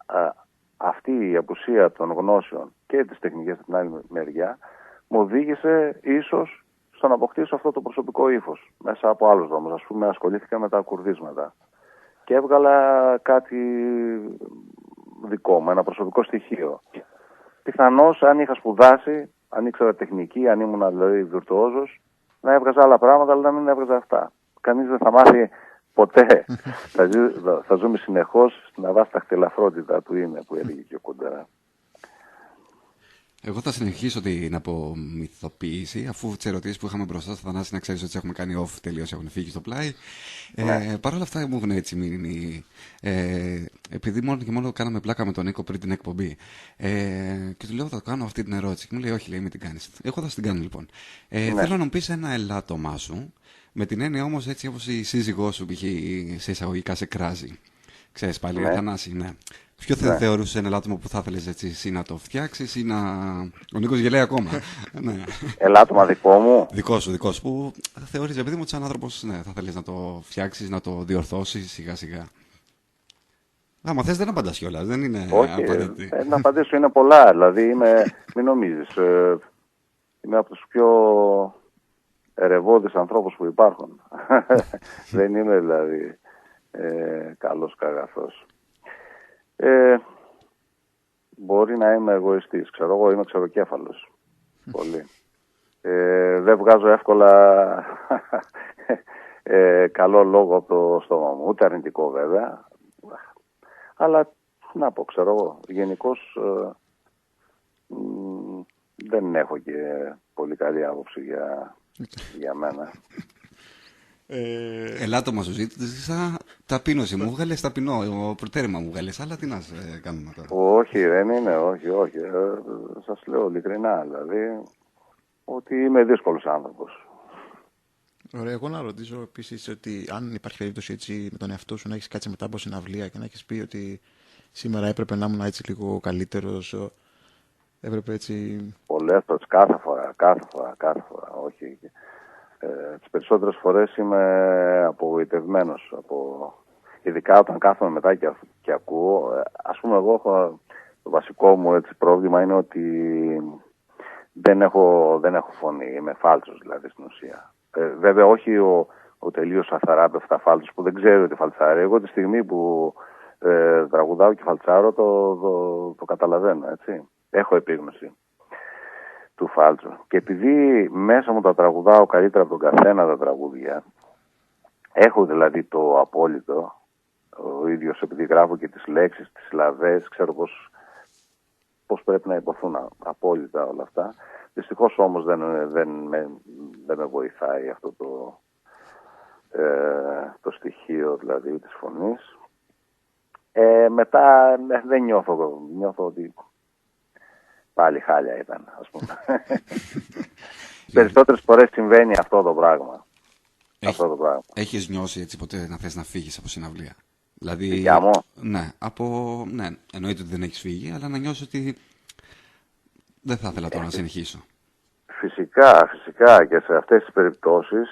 αυτή η απουσία των γνώσεων και της τεχνικής από την άλλη μεριά μου οδήγησε ίσως στο να αποκτήσω αυτό το προσωπικό ύφος μέσα από άλλους δρόμους. Ας πούμε, ασχολήθηκα με τα κουρδίσματα και έβγαλα κάτι δικό μου, ένα προσωπικό στοιχείο. Πιθανώς αν είχα σπουδάσει, αν ήξερα τεχνική, αν ήμουν δηλαδή βιρτουόζος, να έβγαζα άλλα πράγματα, αλλά να μην έβγαζα αυτά. Κανείς δεν θα μάθει ποτέ. Θα ζούμε συνεχώς στην αβάσταχτη ελαφρότητα του είναι, που έλεγε και ο Κούντερα. Εγώ θα συνεχίσω την απομυθοποίηση, αφού τις ερωτήσεις που είχαμε μπροστά στο Θανάση να ξέρεις ότι έχουμε κάνει off τελείως, έχουν φύγει στο πλάι. Παρ' όλα αυτά μου έχουν έτσι μείνει, επειδή μόνο και μόνο κάναμε πλάκα με τον Νίκο πριν την εκπομπή. Και του λέω θα κάνω αυτή την ερώτηση. Και μου λέει όχι, λέει, μην την κάνεις. Εγώ θα την κάνω λοιπόν. Θέλω να μου πεις ένα ελάττωμά σου, με την έννοια όμως έτσι όπως η σύζυγός σου π.χ. σε εισαγωγικά σε κράζει. Ξέρεις πάλι, Θανάση, ναι. Ποιο θα θεωρούσε ένα ελάττωμα που θα ήθελες εσύ να το φτιάξεις ή να... Ο Νίκος γελάει ακόμα. Ναι. Ελάττωμα δικό μου. Δικό σου, που θα θεωρείς, επειδή μου σαν άνθρωπος, ναι, θα θέλεις να το φτιάξεις, να το διορθώσεις σιγά σιγά. Άμα θες δεν απαντάς κιόλας, δεν είναι απαντητή. Να απαντήσω είναι πολλά, δηλαδή μην νομίζεις. Είμαι από τους πιο ερευώδεις ανθρώπους που υπάρχουν. Δεν είμαι δηλαδή καλός καγαθός. Μπορεί να είμαι εγωιστής, ξέρω εγώ, είμαι ξεροκέφαλος. Πολύ. Δεν βγάζω εύκολα καλό λόγο από το στόμα μου, ούτε αρνητικό βέβαια. Αλλά να πω, ξέρω εγώ, γενικώς δεν έχω και πολύ καλή άποψη για μένα. Ελάττωμα σου ζήτησα, ταπείνωση μου βγάλες, ταπεινό, προτέρημα μου βγάλες, αλλά τι να σε κάνουμε τώρα. Όχι, δεν είναι, όχι. Σας λέω ειλικρινά, δηλαδή, ότι είμαι δύσκολος άνθρωπος. Ωραία, εγώ να ρωτήσω επίσης ότι αν υπάρχει περίπτωση έτσι με τον εαυτό σου να έχεις κάτσει μετά από συναυλία και να έχεις πει ότι σήμερα έπρεπε να ήμουν έτσι λίγο καλύτερος, έπρεπε έτσι... Πολλές φορές, κάθε φορά, όχι. Τις περισσότερες φορές είμαι απογοητευμένος, ειδικά όταν κάθομαι μετά και ακούω. Ας πούμε, εγώ το βασικό μου έτσι, πρόβλημα είναι ότι δεν έχω φωνή, είμαι φάλτσος δηλαδή στην ουσία. Βέβαια όχι ο τελείως αθαράπευτα φάλτσος που δεν ξέρει ότι φαλτσάρει. Εγώ τη στιγμή που τραγουδάω και φαλτσάρω το καταλαβαίνω, έτσι. Έχω επίγνωση του φάλτσου. Και επειδή μέσα μου τα τραγουδάω καλύτερα από τον καθένα τα τραγούδια, έχω δηλαδή το απόλυτο, ο ίδιος επειδή γράφω και τις λέξεις, τις συλλαβές, ξέρω πώς πρέπει να υποθούν απόλυτα όλα αυτά. Δυστυχώς όμως δεν με βοηθάει αυτό το στοιχείο δηλαδή της φωνής. Μετά δεν νιώθω ότι πάλι χάλια ήταν, ας πούμε. Περισσότερες φορές συμβαίνει αυτό το πράγμα. Έχεις νιώσει έτσι ποτέ να θες να φύγεις από συναυλία? Δηλαδή, δικιά μου. Ναι, εννοείται ότι δεν έχεις φύγει, αλλά να νιώσεις ότι δεν θα ήθελα τώρα να συνεχίσω. Φυσικά και σε αυτές τις περιπτώσεις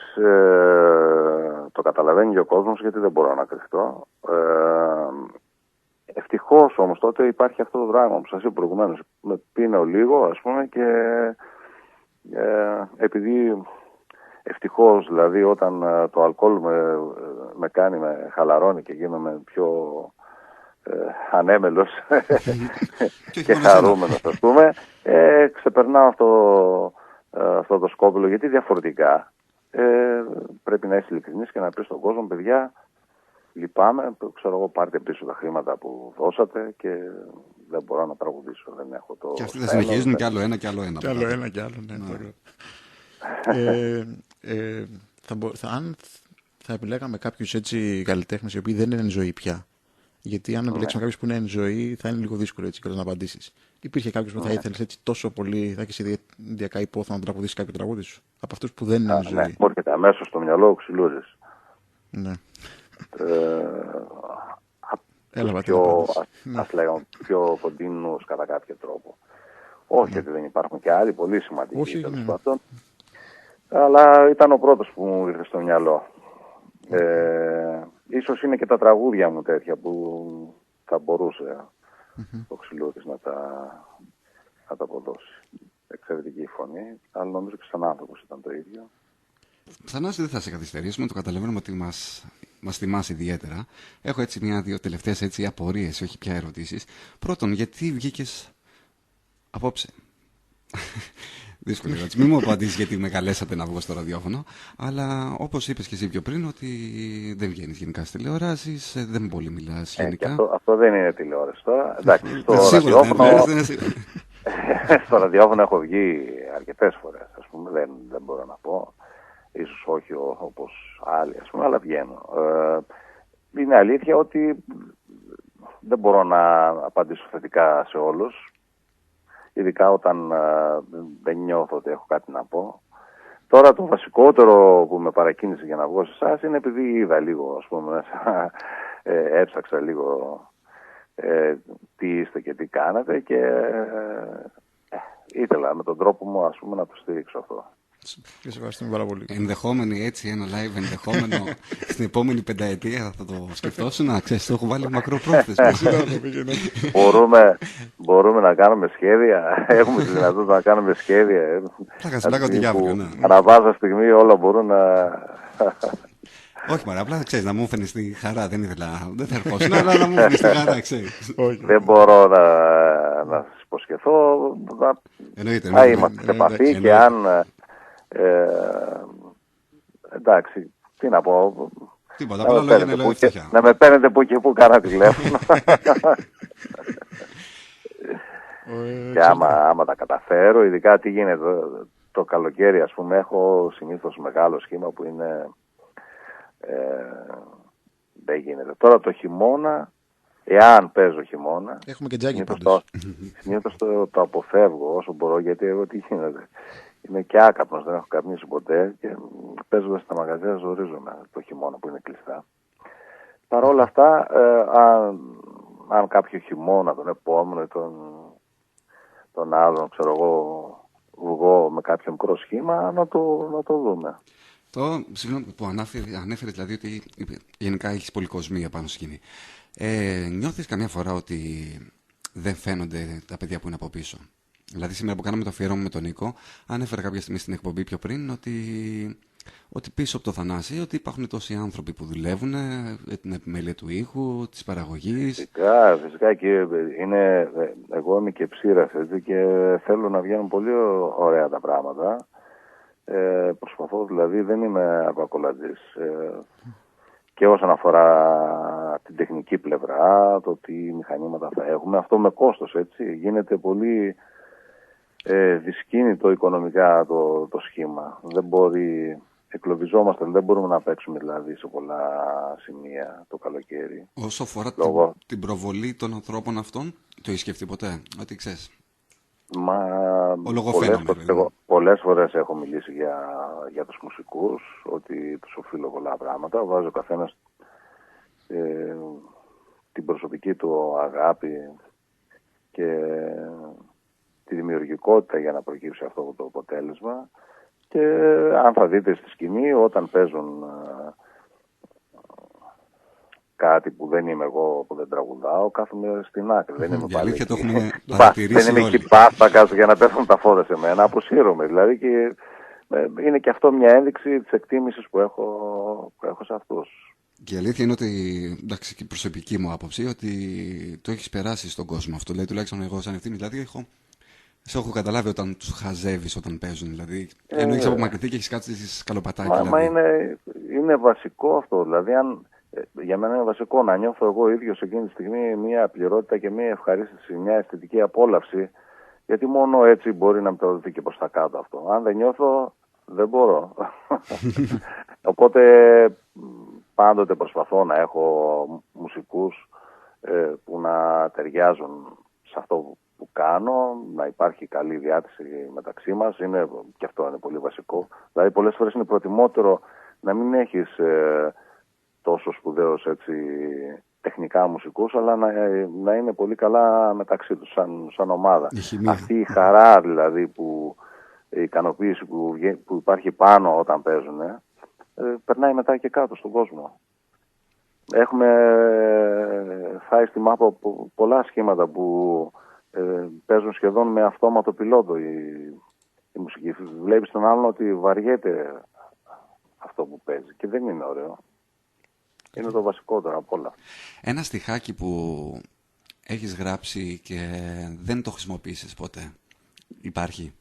το καταλαβαίνει και ο κόσμος, γιατί δεν μπορώ να κρυφτώ. Ευτυχώς όμως τότε υπάρχει αυτό το πράγμα που σας είπα προηγουμένως. Με πίνω λίγο, ας πούμε, και επειδή ευτυχώς δηλαδή όταν το αλκοόλ με χαλαρώνει και γίνομαι πιο ανέμελος και χαρούμενος, ας πούμε, ξεπερνάω αυτό το σκόπελο, γιατί διαφορετικά πρέπει να είσαι ειλικρινής και να πεις στον κόσμο, παιδιά, λυπάμαι, ξέρω εγώ, πάρτε πίσω τα χρήματα που δώσατε και δεν μπορώ να τραγουδήσω, δεν έχω το... Και αυτοί θα συνεχίζουν κι άλλο ένα κι άλλο ένα. Κι άλλο ένα κι άλλο, ναι. Αν θα επιλέγαμε κάποιους έτσι καλλιτέχνες οι οποίοι δεν είναι εν ζωή πια, γιατί αν επιλέξουμε κάποιους που είναι εν ζωή θα είναι λίγο δύσκολο έτσι να απαντήσεις. Υπήρχε κάποιος που θα ήθελες έτσι τόσο πολύ, θα έχεις ιδιαικά υπόθεμα να τραγουδήσεις κάποιο τραγούδι σου, από αυτούς που δεν είναι εν ζωή? Ναι, μου έρχεται αμέσως στο μυαλό ο Ξυλούρης. Ναι. Ας λέγαμε πιο κοντινούς κατά κάποιο τρόπο. Όχι ότι δεν υπάρχουν και άλλοι πολύ σημαντικοί, τέλος πάντων. Αλλά ήταν ο πρώτος που μου ήρθε στο μυαλό. Ίσως είναι και τα τραγούδια μου τέτοια που θα μπορούσε ο Ξυλούρης να τα αποδώσει. Εξαιρετική φωνή, αλλά νομίζω και σαν άνθρωπος ήταν το ίδιο. Θανάση, δεν θα σε καθυστερήσουμε, το καταλαβαίνουμε ότι μας θυμάσαι ιδιαίτερα. Έχω έτσι μια-δύο τελευταίες έτσι απορίες, όχι πια ερωτήσεις. Πρώτον, γιατί βγήκες απόψε? Δύσκολη ερώτηση. Μην μου απαντήσεις γιατί με καλέσατε να βγω στο ραδιόφωνο. Αλλά όπως είπες και εσύ πιο πριν, ότι δεν βγαίνεις γενικά στις τηλεοράσεις, δεν πολύ μιλάς γενικά. Αυτό δεν είναι τηλεόραση τώρα. Εντάξει, στο ραδιόφωνο έχω βγει αρκετές φορές, ας πούμε, δεν μπορώ να πω. Ίσως όχι όπως άλλοι, ας πούμε, αλλά βγαίνω. Είναι αλήθεια ότι δεν μπορώ να απαντήσω θετικά σε όλους, ειδικά όταν δεν νιώθω ότι έχω κάτι να πω. Τώρα το βασικότερο που με παρακίνησε για να βγω σε εσάς είναι επειδή είδα λίγο, ας πούμε, μέσα, έψαξα λίγο τι είστε και τι κάνετε και ήθελα με τον τρόπο μου, ας πούμε, να το στηρίξω αυτό. Και σε ευχαριστούμε πάρα πολύ. Ενδεχόμενοι έτσι, ένα live ενδεχόμενο στην επόμενη πενταετία θα το σκεφτώσουν, να ξέρεις, το έχω βάλει μακροπρόθεσμα. Μπορούμε να κάνουμε σχέδια, έχουμε τη δυνατότητα να κάνουμε σχέδια. Ανά πάσα στιγμή όλα μπορούν να... Όχι μωρέ, απλά ξέρεις, να μου φαίνεις τη χαρά, δεν θα ερχόσουν, αλλά να μου φαίνεις τη χαρά, ξέρεις. Δεν μπορώ να σας υποσχεθώ, θα είμαστε σε επαφή και αν... εντάξει, τι να πω. Τίποτα, απλά λόγια να λέω ευτυχία. Να με παίρνετε που και που κάνα τηλέφωνο. Και άμα τα καταφέρω, ειδικά τι γίνεται το καλοκαίρι, ας πούμε, έχω συνήθως μεγάλο σχήμα που είναι... δεν γίνεται. Τώρα το χειμώνα, εάν παίζω χειμώνα, έχουμε και τζάκι πάντως. Συνήθως το αποφεύγω όσο μπορώ, γιατί εγώ τι γίνεται. Είμαι και άκαπνος, δεν έχω καπνίσει ποτέ και παίζοντας στα μαγαζιά ζορίζομαι το χειμώνα που είναι κλειστά. Παρ' όλα αυτά, αν κάποιο χειμώνα τον επόμενο ή τον άλλον, ξέρω εγώ, βγω με κάποιο μικρό σχήμα, να το δούμε. Συγγνώμη που ανέφερε δηλαδή ότι γενικά έχεις πολυκοσμία πάνω στη σκηνή. Νιώθεις καμιά φορά ότι δεν φαίνονται τα παιδιά που είναι από πίσω? Δηλαδή σήμερα που κάναμε το αφιέρωμα με τον Νίκο, ανέφερα κάποια στιγμή στην εκπομπή πιο πριν ότι πίσω από το Θανάση ότι υπάρχουν τόσοι άνθρωποι που δουλεύουν, την επιμέλεια του ήχου, της παραγωγής. Φυσικά και εγώ είμαι και ψήρας έτσι, και θέλω να βγαίνουν πολύ ωραία τα πράγματα. Προσπαθώ, δηλαδή δεν είμαι ακουακολατζής. Και όσον αφορά την τεχνική πλευρά, το τι μηχανήματα θα έχουμε, αυτό με κόστος, έτσι, γίνεται πολύ δυσκίνητο οικονομικά το σχήμα. Δεν εκλοβιζόμαστε, δεν μπορούμε να παίξουμε δηλαδή σε πολλά σημεία το καλοκαίρι. Όσο αφορά την προβολή των ανθρώπων αυτών, το έχεις σκεφτεί ποτέ, ότι ξέρεις? Πολλές φορές έχω μιλήσει για τους μουσικούς, ότι τους οφείλω πολλά πράγματα. Βάζω ο καθένας την προσωπική του αγάπη και τη δημιουργικότητα για να προκύψει αυτό το αποτέλεσμα. Και αν θα δείτε στη σκηνή, όταν παίζουν κάτι που δεν είμαι εγώ, που δεν τραγουδάω, κάθομαι στην άκρη. Δεν είμαι πάλι εκεί. Δεν είμαι εκεί πάστα για να πέφτουν τα φώτα σε μένα. Αποσύρωμαι δηλαδή, και είναι και αυτό μια ένδειξη της εκτίμησης που έχω σε αυτούς. Και η αλήθεια είναι ότι, εντάξει, και η προσωπική μου άποψη, ότι το έχεις περάσει στον κόσμο αυτό. Δηλαδή, τουλάχιστον εγώ σαν ευθύνη, δηλαδή, σε έχω καταλάβει όταν τους χαζεύεις όταν παίζουν. Δηλαδή, ενώ έχεις απομακρυνθεί και έχεις κάτσει σκαλοπατάκι. Μα είναι βασικό αυτό. Δηλαδή, για μένα είναι βασικό να νιώθω εγώ ίδιος εκείνη τη στιγμή μια πληρότητα και μια ευχαρίστηση, μια αισθητική απόλαυση. Γιατί μόνο έτσι μπορεί να μεταδοθεί και προς τα κάτω αυτό. Αν δεν νιώθω, δεν μπορώ. Οπότε πάντοτε προσπαθώ να έχω μουσικούς που να ταιριάζουν σε αυτό που κάνω, να υπάρχει καλή διάθεση μεταξύ μας. Και αυτό είναι πολύ βασικό. Δηλαδή πολλές φορές είναι προτιμότερο να μην έχεις τόσο σπουδαίους έτσι τεχνικά μουσικούς, αλλά να είναι πολύ καλά μεταξύ τους σαν ομάδα. Αυτή η χαρά δηλαδή, η ικανοποίηση που υπάρχει πάνω όταν παίζουν, περνάει μετά και κάτω στον κόσμο. Έχουμε φάει στη μάπα πολλά σχήματα που παίζουν σχεδόν με αυτόματο πιλότο η μουσική. Βλέπεις τον άλλον ότι βαριέται αυτό που παίζει και δεν είναι ωραίο. Είναι το βασικότερο από όλα. Ένα στιχάκι που έχεις γράψει και δεν το χρησιμοποίησες ποτέ, υπάρχει?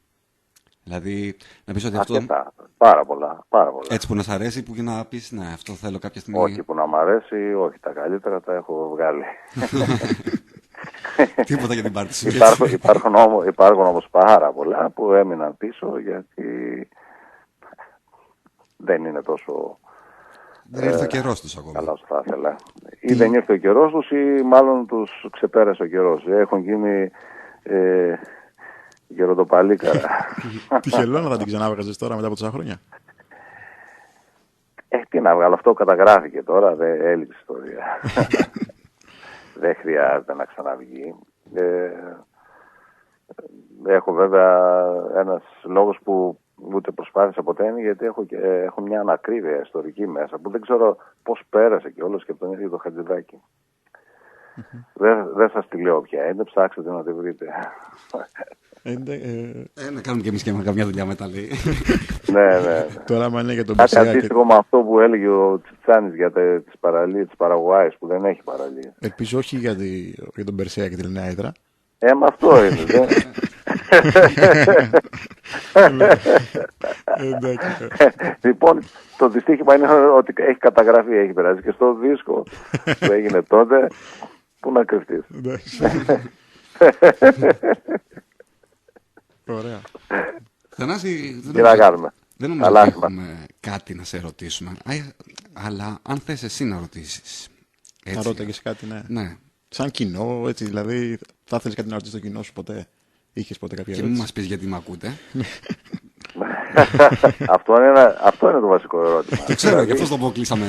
Δηλαδή, να πεις ότι αυτό... Πάρα πολλά. Έτσι που να σ' αρέσει, που και να πεις, ναι, αυτό θέλω κάποια στιγμή... Όχι που να μ' αρέσει, όχι. Τα καλύτερα τα έχω βγάλει. Τίποτα για την πάρτι σου. Υπάρχουν όμως πάρα πολλά που έμειναν πίσω, γιατί δεν είναι τόσο... Δεν ήρθε ο καιρός τους ακόμα. Καλά όσο θα ήθελα. Ή δεν ήρθε ο καιρός τους, ή μάλλον τους ξεπέρασε ο καιρός. Έχουν γίνει γεροντοπαλίκαρα. Τη Χελώνα θα την ξανάβγαζες τώρα μετά από τόσα χρόνια? Τι να βγάλω, αυτό καταγράφηκε τώρα, δεν έλειψε ιστορία. Δεν χρειάζεται να ξαναβγεί. Έχω βέβαια ένας λόγος που ούτε προσπάθησα ποτέ, είναι γιατί έχω μια ανακρίβεια ιστορική μέσα που δεν ξέρω πώς πέρασε και όλος και από τον ίδιο το Χατζηδάκη. Δεν σας τη λέω πια, είναι, ψάξετε να τη βρείτε. Να κάνουμε και εμείς και καμιά δουλειά μετά, λέει. Ναι. Τώρα άμα είναι για τον Κάτι Μπερσέα... αντίστοιχο με αυτό που έλεγε ο Τσιτσάνης για τις παραλίες της Παραγουάης, που δεν έχει παραλίες. Ελπίζω όχι για τον Μπερσέα και τη Λινέα Ύδρα. Με αυτό είναι. Λοιπόν, το δυστύχημα είναι ότι έχει καταγραφεί, έχει περάσει και στο δίσκο που έγινε τότε. Πού να κρυφτείς. Ωραία. Θανάση, δεν νομίζω ότι έχουμε κάτι να σε ρωτήσουμε. Αλλά αν θες εσύ να ρωτήσεις. Να ρώταγες κάτι, ναι. Σαν κοινό, έτσι, δηλαδή, θα ήθελες κάτι να ρωτήσεις το κοινό σου ποτέ? Είχες ποτέ κάποια ερώτηση? Και μην μας πεις γιατί με ακούτε. Αυτό είναι το βασικό ερώτημα. Το ξέρω, γι' αυτό το αποκλείσαμε.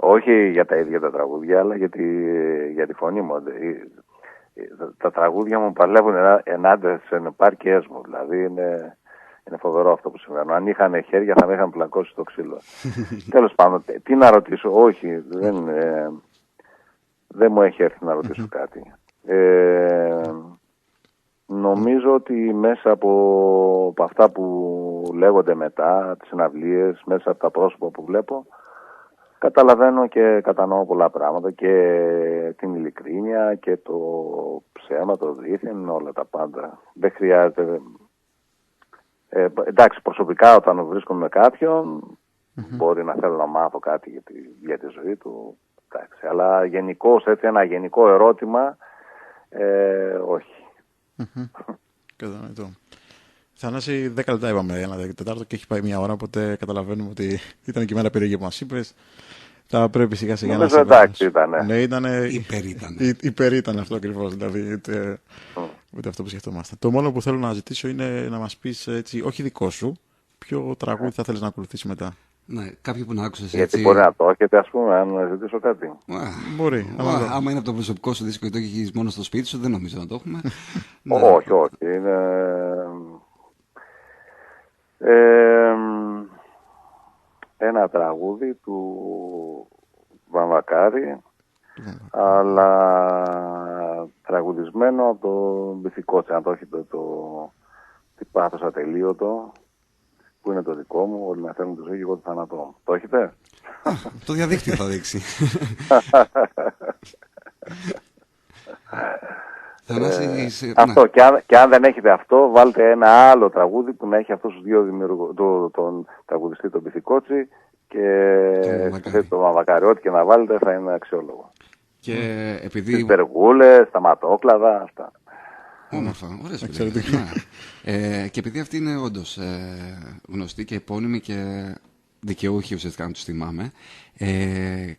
Όχι για τα ίδια τα τραγούδια, αλλά για τη φωνή μου. Τα τραγούδια μου παλεύουν ενάντια στις επάρκειές μου. Δηλαδή είναι φοβερό αυτό που συμβαίνει. Αν είχαν χέρια θα με είχαν πλακώσει στο ξύλο. Τέλος πάντων, τι να ρωτήσω? Όχι, δεν μου έχει έρθει να ρωτήσω κάτι. Νομίζω ότι μέσα από αυτά που λέγονται μετά, τις συναυλίες, μέσα από τα πρόσωπα που βλέπω, καταλαβαίνω και κατανοώ πολλά πράγματα, και την ειλικρίνεια και το ψέμα, το δίθεν, όλα τα πάντα. Δεν χρειάζεται... εντάξει, προσωπικά όταν βρίσκομαι με κάποιον, μπορεί να θέλω να μάθω κάτι για τη ζωή του, εντάξει, αλλά γενικώς, έτσι, ένα γενικό ερώτημα, όχι. Κατανοητό. Θανάση, 10 λεπτά είπαμε, 1 τετάρτο, και έχει πάει 1 ώρα, οπότε καταλαβαίνουμε ότι ήταν και η μέρα περίεργη που μας είπες. Θα πρέπει σιγά σιγά να σε εντάξει, ήτανε. Ναι, ήτανε. Υπερ ήταν αυτό ακριβώς, δηλαδή, ούτε αυτό που σκεφτόμαστε. Το μόνο που θέλω να ζητήσω είναι να μας πεις, έτσι, όχι δικό σου, ποιο τραγούδι θα θέλεις να ακολουθήσει μετά? Ναι, κάποιο που να άκουσες έτσι. Γιατί μπορεί να το έχετε, ας πούμε, αν ζητήσω κάτι. Μπορεί. Άμα είναι από το προσωπικό σου δίσκο και το έχεις μόνο στο σπίτι σου, δεν νομίζω να το έχουμε. Όχι. Είναι... ένα τραγούδι του Βαμβακάρη, αλλά τραγουδισμένο από τον Μπιθικότσι, αν το έχετε, το «Τι πάθος ατελείωτο», που είναι το δικό μου, όλοι να θέλουν τη ζωή και εγώ το θάνατό μου. Το έχετε? Το διαδίκτυο θα δείξει. Αυτό, και αν δεν έχετε αυτό, βάλτε ένα άλλο τραγούδι που να έχει αυτούς τους δύο τον τραγουδιστή, τον Πυθικότσι και το Μαμακάρι. Ό,τι και να βάλετε θα είναι αξιόλογο. Και επειδή... Τις περγούλες, τα ματόκλαδα, αυτά. Όμορφα, ωραίες παιδιά. Και επειδή αυτή είναι όντως γνωστή και επώνυμη και δικαιούχοι ουσιαστικά, αν τους θυμάμαι,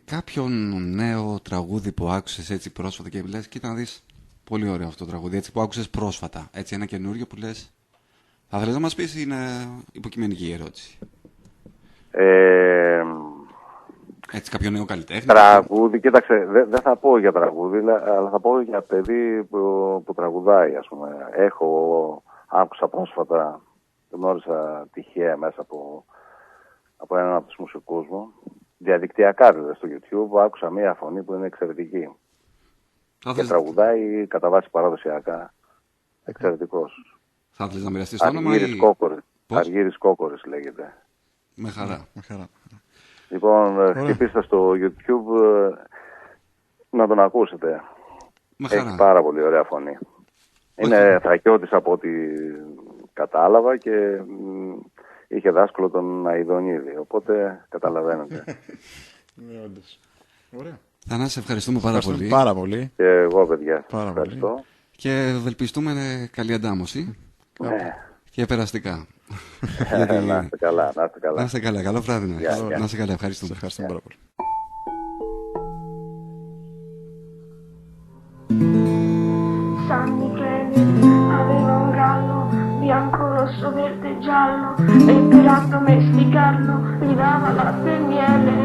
κάποιον νέο τραγούδι που άκουσες έτσι πρόσφατα και λες, κοίτα να δεις, πολύ ωραίο αυτό το τραγούδι, έτσι που άκουσες πρόσφατα, έτσι ένα καινούριο που λες, θα θέλεις να μας πεις ή είναι υποκειμενική η ερώτηση? Έτσι κάποιο νέο καλλιτέχνη? Τραγούδι, κοίταξε, δεν θα πω για τραγούδι, αλλά θα πω για παιδί που τραγουδάει, ας πούμε. Άκουσα πρόσφατα, γνώρισα τυχαία μέσα από έναν από τους μουσικούς μου, διαδικτυακά δηλαδή στο YouTube, άκουσα μία φωνή που είναι εξαιρετική. Και τραγουδάει κατά βάση παραδοσιακά. Εξαιρετικός. Θα ήθελες να μοιραστείς το όνομα Αργύρης Κόκορης λέγεται. Με χαρά. Λοιπόν, χτυπήστε στο YouTube να τον ακούσετε. Έχει πάρα πολύ ωραία φωνή. Είναι Θρακιώτης από ό,τι κατάλαβα και είχε δάσκαλο τον Αηδονίδη, οπότε καταλαβαίνετε. Ωραία. Θανάση, ευχαριστούμε πάρα πολύ. Και εγώ, παιδιά, ευχαριστώ. Και ευελπιστούμε καλή αντάμωση. Και περαστικά. Να είστε καλά. Να είστε καλά. Καλό βράδυ. Να είστε καλά. Ευχαριστούμε πάρα πολύ. San Michele aveva un gallo bianco, rosso, verde e giallo e per addomesticarlo gli dava latte e miele.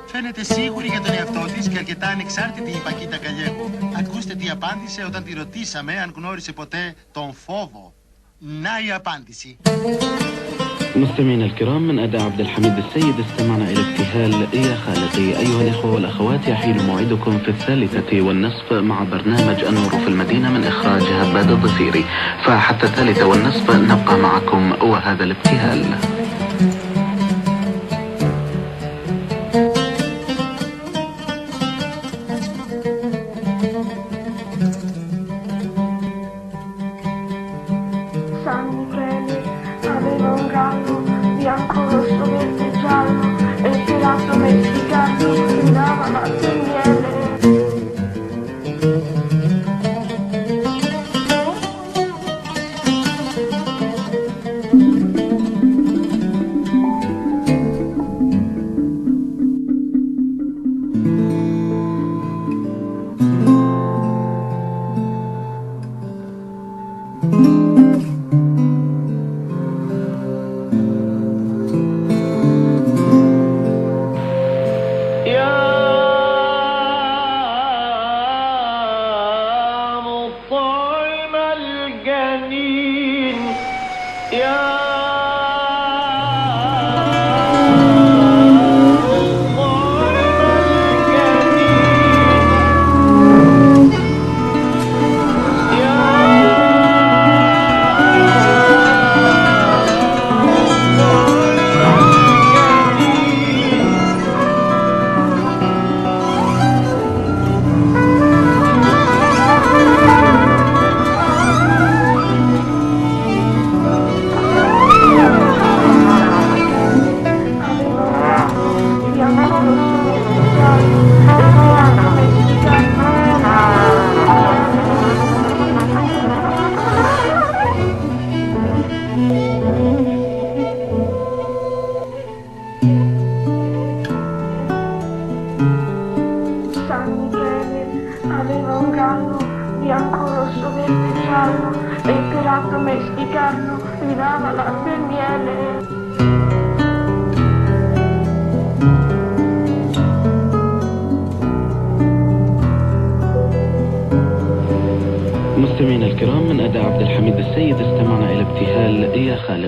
Φαίνεται σίγουρη για τον εαυτό της και αρκετά ανεξάρτητη η Πακίτα Καλιέγο. Ακούστε τι απάντησε όταν τη ρωτήσαμε αν γνώρισε ποτέ τον φόβο. Να η απάντηση. مستمعينا الكرام، من أداء عبد الحميد السيد استمعنا إلى ابتهال يا خالقي. أيها الإخوة والأخوات، يحين موعدكم في 3:30 مع برنامج النور في المدينة من إخراج هباد الضفيري، فحتى 3:30 نبقى معكم وهذا الابتهال. San Michele aveva un gallo bianco, rosso, verde e giallo e per addomesticarlo gli dava latte e miele.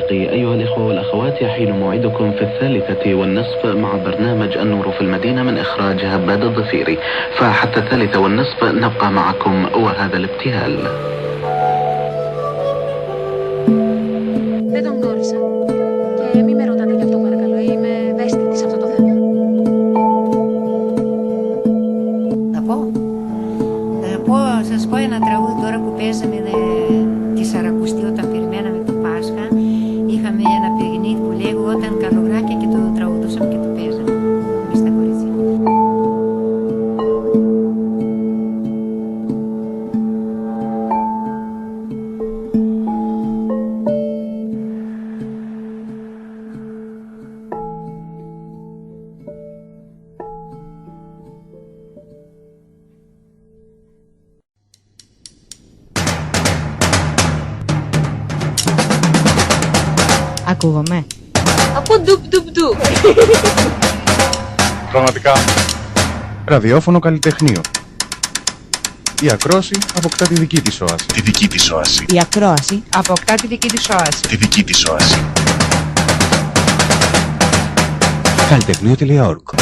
صديقي أيها الإخوة والأخوات يحين موعدكم في 3:30 مع برنامج النور في المدينة من إخراج هباد الضفيري، فحتى 3:30 نبقى معكم وهذا الابتهال. Δεν τον γνώρισα. Και μη με ρωτάτε γι' αυτό παρακαλώ, είμαι ευαίσθητη σε αυτό το θέμα. Σας πω ένα τραγούδι τώρα που παίζαμε τη Σαρακοστή όταν περιμέναμε το Πάσχα. Είχαμε ένα παιχνίδι που λέγονταν Καλογράκια και το τραγουδούσαμε και το παίζαμε μες στα κορίτσια. Ακούγομαι. Ακούω ντουπ ντουπ ντουπ. Πραγματικά. Ραδιόφωνο καλλιτεχνείο. Η ακρόαση αποκτά τη δική της όαση. Τη δική της όαση. Η ακρόαση αποκτά τη δική της όαση. Τη δική της όαση. Καλλιτεχνείο.org